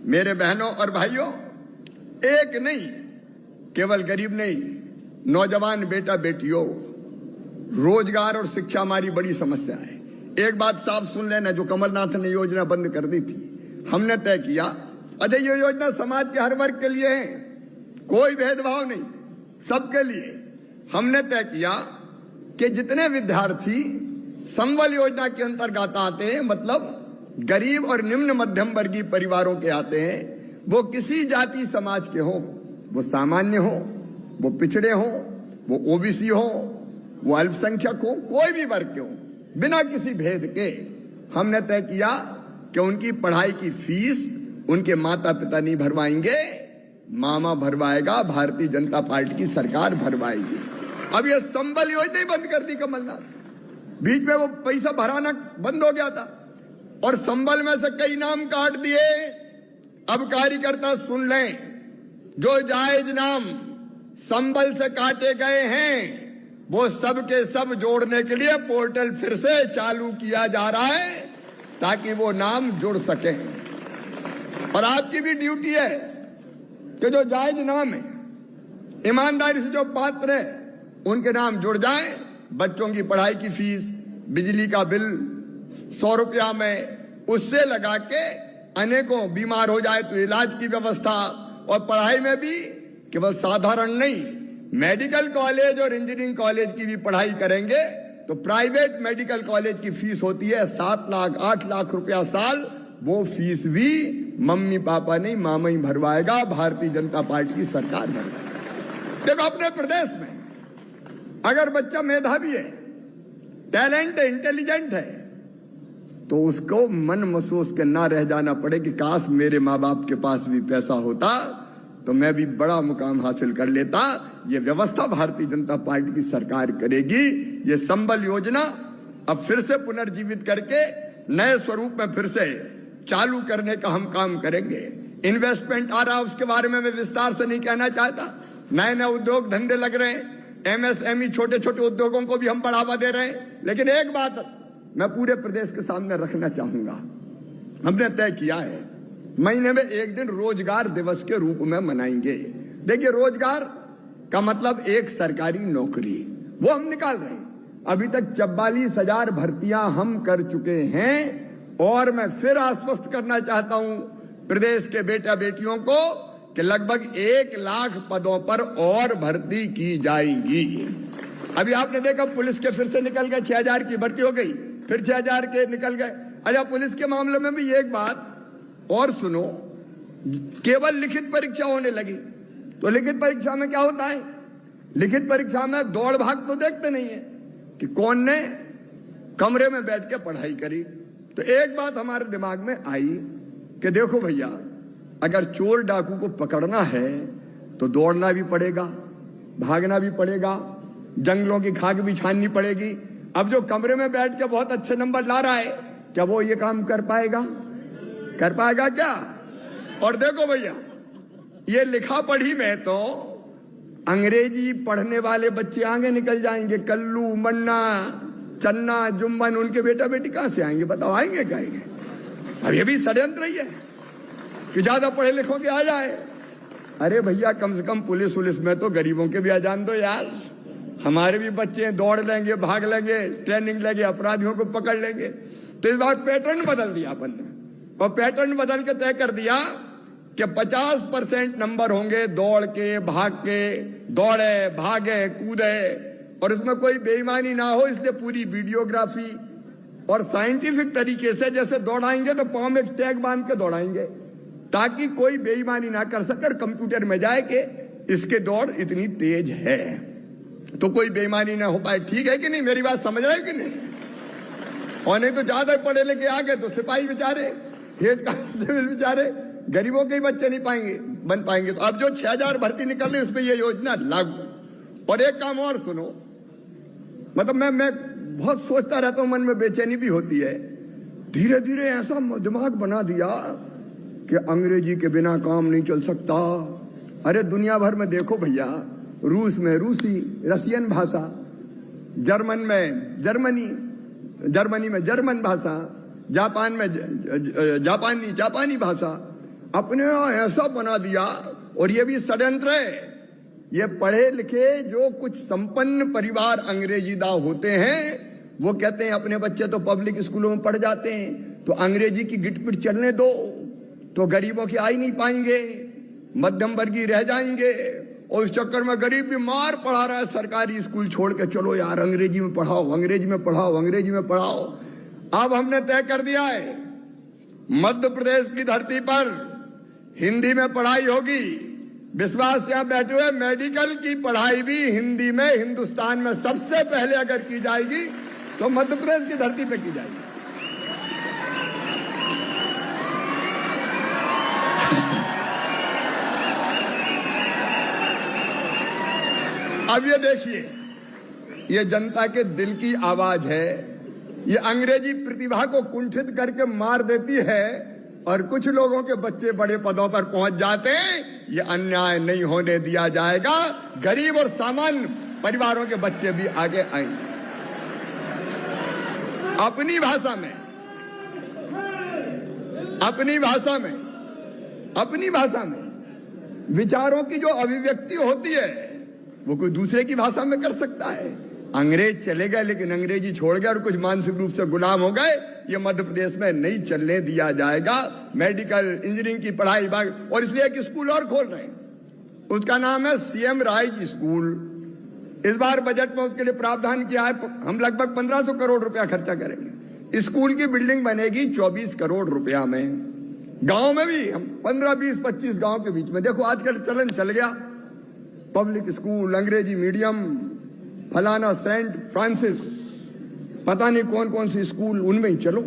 मेरे बहनों और भाइयों, एक नहीं, केवल गरीब नहीं, नौजवान बेटा बेटियों, रोजगार और शिक्षा हमारी बड़ी समस्या है। एक बात साफ सुन लेना, जो कमलनाथ ने योजना बंद कर दी थी, हमने तय किया अरे ये योजना समाज के हर वर्ग के लिए है, कोई भेदभाव नहीं, सबके लिए। हमने तय किया कि जितने विद्यार्थी संबल योजना के अंतर्गत आते हैं, मतलब गरीब और निम्न मध्यम वर्गीय परिवारों के आते हैं, वो किसी जाति समाज के हों, वो सामान्य हो, वो पिछड़े हो, वो ओबीसी हो, वो अल्पसंख्यक हो, कोई भी वर्ग के हो, बिना किसी भेद के हमने तय किया कि उनकी पढ़ाई की फीस उनके माता पिता नहीं भरवाएंगे, मामा भरवाएगा, भारतीय जनता पार्टी की सरकार भरवाएगी। अब ये संबल योजना ही बंद कर दी कमलनाथ। बीच में वो पैसा भराना बंद हो गया था और संबल में से कई नाम काट दिए। अब कार्यकर्ता सुन लें, जो जायज नाम संबल से काटे गए हैं वो सब के सब जोड़ने के लिए पोर्टल फिर से चालू किया जा रहा है ताकि वो नाम जुड़ सके। और आपकी भी ड्यूटी है कि जो जायज नाम है, ईमानदारी से जो पात्र है, उनके नाम जुड़ जाएं। बच्चों की पढ़ाई की फीस, बिजली का बिल 100 रुपया में उससे लगा के अनेकों बीमार हो जाए तो इलाज की व्यवस्था, और पढ़ाई में भी केवल साधारण नहीं, मेडिकल कॉलेज और इंजीनियरिंग कॉलेज की भी पढ़ाई करेंगे तो प्राइवेट मेडिकल कॉलेज की फीस होती है 7 लाख 8 लाख रुपया साल, वो फीस भी मम्मी पापा नहीं मामा ही भरवाएगा, भारतीय जनता पार्टी की सरकार भरवाएगी। देखो अपने प्रदेश में अगर बच्चा मेधावी है, टैलेंट है, इंटेलिजेंट है, तो उसको मन महसूस के ना रह जाना पड़े कि काश मेरे माँ बाप के पास भी पैसा होता तो मैं भी बड़ा मुकाम हासिल कर लेता। ये व्यवस्था भारतीय जनता पार्टी की सरकार करेगी। ये संबल योजना अब फिर से पुनर्जीवित करके नए स्वरूप में फिर से चालू करने का हम काम करेंगे। इन्वेस्टमेंट आ रहा है, उसके बारे में मैं विस्तार से नहीं कहना चाहता। नए नए उद्योग धंधे लग रहे हैं, एमएसएमई छोटे छोटे उद्योगों को भी हम बढ़ावा दे रहे हैं। लेकिन एक बात मैं पूरे प्रदेश के सामने रखना चाहूंगा, हमने तय किया है महीने में एक दिन रोजगार दिवस के रूप में मनाएंगे। देखिए, रोजगार का मतलब एक सरकारी नौकरी, वो हम निकाल रहे हैं। अभी तक 44,000 भर्तियां हम कर चुके हैं और मैं फिर आश्वस्त करना चाहता हूं प्रदेश के बेटा बेटियों को कि लगभग 1 लाख पदों पर और भर्ती की जाएगी। अभी आपने देखा पुलिस के फिर से निकल गए, 6,000 की भर्ती हो गई, फिर 6,000 के निकल गए। अच्छा, पुलिस के मामले में भी एक बात और सुनो, केवल लिखित परीक्षा होने लगी तो लिखित परीक्षा में क्या होता है? लिखित परीक्षा में दौड़ भाग तो देखते नहीं है कि कौन ने कमरे में बैठ के पढ़ाई करी। तो एक बात हमारे दिमाग में आई कि देखो भैया, अगर चोर डाकू को पकड़ना है तो दौड़ना भी पड़ेगा, भागना भी पड़ेगा, जंगलों की खाक भी छाननी पड़ेगी। अब जो कमरे में बैठ के बहुत अच्छे नंबर ला रहा है, क्या वो ये काम कर पाएगा? कर पाएगा क्या? और देखो भैया, ये लिखा पढ़ी में तो अंग्रेजी पढ़ने वाले बच्चे आगे निकल जाएंगे। कल्लू, मन्ना, चन्ना, जुम्मन, उनके बेटा बेटी कहां से आएंगे? बताओ, आएंगे क्या? आएंगे? अब ये भी षड्यंत्र ही है कि ज्यादा पढ़े लिखों के आ जाए। अरे भैया, कम से कम पुलिस वुलिस में तो गरीबों के भी आ जान दो यार। हमारे भी बच्चे दौड़ लेंगे, भाग लेंगे, ट्रेनिंग लेंगे, अपराधियों को पकड़ लेंगे। तो इस बार पैटर्न बदल दिया अपन ने, और पैटर्न बदल के तय कर दिया कि 50% नंबर होंगे दौड़ के, भाग के, दौड़े, भागे, कूदे, और उसमें कोई बेईमानी ना हो, इसलिए पूरी वीडियोग्राफी और साइंटिफिक तरीके से जैसे दौड़ाएंगे तो पांव में टैग बांध के दौड़ाएंगे ताकि कोई बेईमानी ना कर सके, कंप्यूटर में जाए कि इसके दौड़ इतनी तेज है तो कोई बेईमानी ना हो पाए। ठीक है कि नहीं? मेरी बात समझ रहे हो कि नहीं? और नहीं तो ज्यादा पढ़े लिखे आ गए तो सिपाही बेचारे, हेड कांस्टेबल बेचारे, गरीबों के ही बच्चे नहीं बन पाएंगे। तो अब जो 6000 भर्ती निकल रही है उसमें ये योजना लागू। और एक काम और सुनो, मतलब मैं बहुत सोचता रहता हूं, मन में बेचैनी भी होती है। धीरे धीरे ऐसा दिमाग बना दिया कि अंग्रेजी के बिना काम नहीं चल सकता। अरे दुनिया भर में देखो भैया, रूस में रूसी, रशियन भाषा, जर्मन में जर्मनी में जर्मन भाषा, जापान में जापानी भाषा, अपने ऐसा बना दिया। और ये भी षड्यंत्र है। ये पढ़े लिखे जो कुछ संपन्न परिवार अंग्रेजीदा होते हैं वो कहते हैं अपने बच्चे तो पब्लिक स्कूलों में पढ़ जाते हैं तो अंग्रेजी की गिटपिट चलने दो, तो गरीबों की आ ही नहीं पाएंगे, मध्यम वर्गीय रह जाएंगे। और उस चक्कर में गरीब भी मार पढ़ा रहा है सरकारी स्कूल छोड़ के, चलो यार अंग्रेजी में पढ़ाओ, अंग्रेजी में पढ़ाओ, अंग्रेजी में पढ़ाओ। अब हमने तय कर दिया है मध्य प्रदेश की धरती पर हिंदी में पढ़ाई होगी। विश्वास से यहां बैठे हुए, मेडिकल की पढ़ाई भी हिंदी में हिंदुस्तान में सबसे पहले अगर की जाएगी तो मध्य प्रदेश की धरती पे की जाएगी। अब ये देखिए, ये जनता के दिल की आवाज है। ये अंग्रेजी प्रतिभा को कुंठित करके मार देती है और कुछ लोगों के बच्चे बड़े पदों पर पहुंच जाते हैं। ये अन्याय नहीं होने दिया जाएगा। गरीब और सामान्य परिवारों के बच्चे भी आगे आएंगे। अपनी भाषा में विचारों की जो अभिव्यक्ति होती है वो कोई दूसरे की भाषा में कर सकता है। अंग्रेज चले गए लेकिन अंग्रेजी छोड़ गए और कुछ मानसिक रूप से गुलाम हो गए। ये मध्य प्रदेश में नहीं चलने दिया जाएगा। मेडिकल इंजीनियरिंग की पढ़ाई और इसलिए एक स्कूल और खोल रहे हैं, उसका नाम है सीएम राइज स्कूल। इस बार बजट में उसके लिए प्रावधान किया है। हम लगभग 1500 करोड़ रुपया खर्चा करेंगे। स्कूल की बिल्डिंग बनेगी 24 करोड़ रुपया में। गांव में भी हम 15, 20, 25 गांव के बीच में, देखो आजकल चलन चल गया, पब्लिक स्कूल, अंग्रेजी मीडियम, फलाना सेंट फ्रांसिस, पता नहीं कौन कौन सी स्कूल, उनमें ही चलो।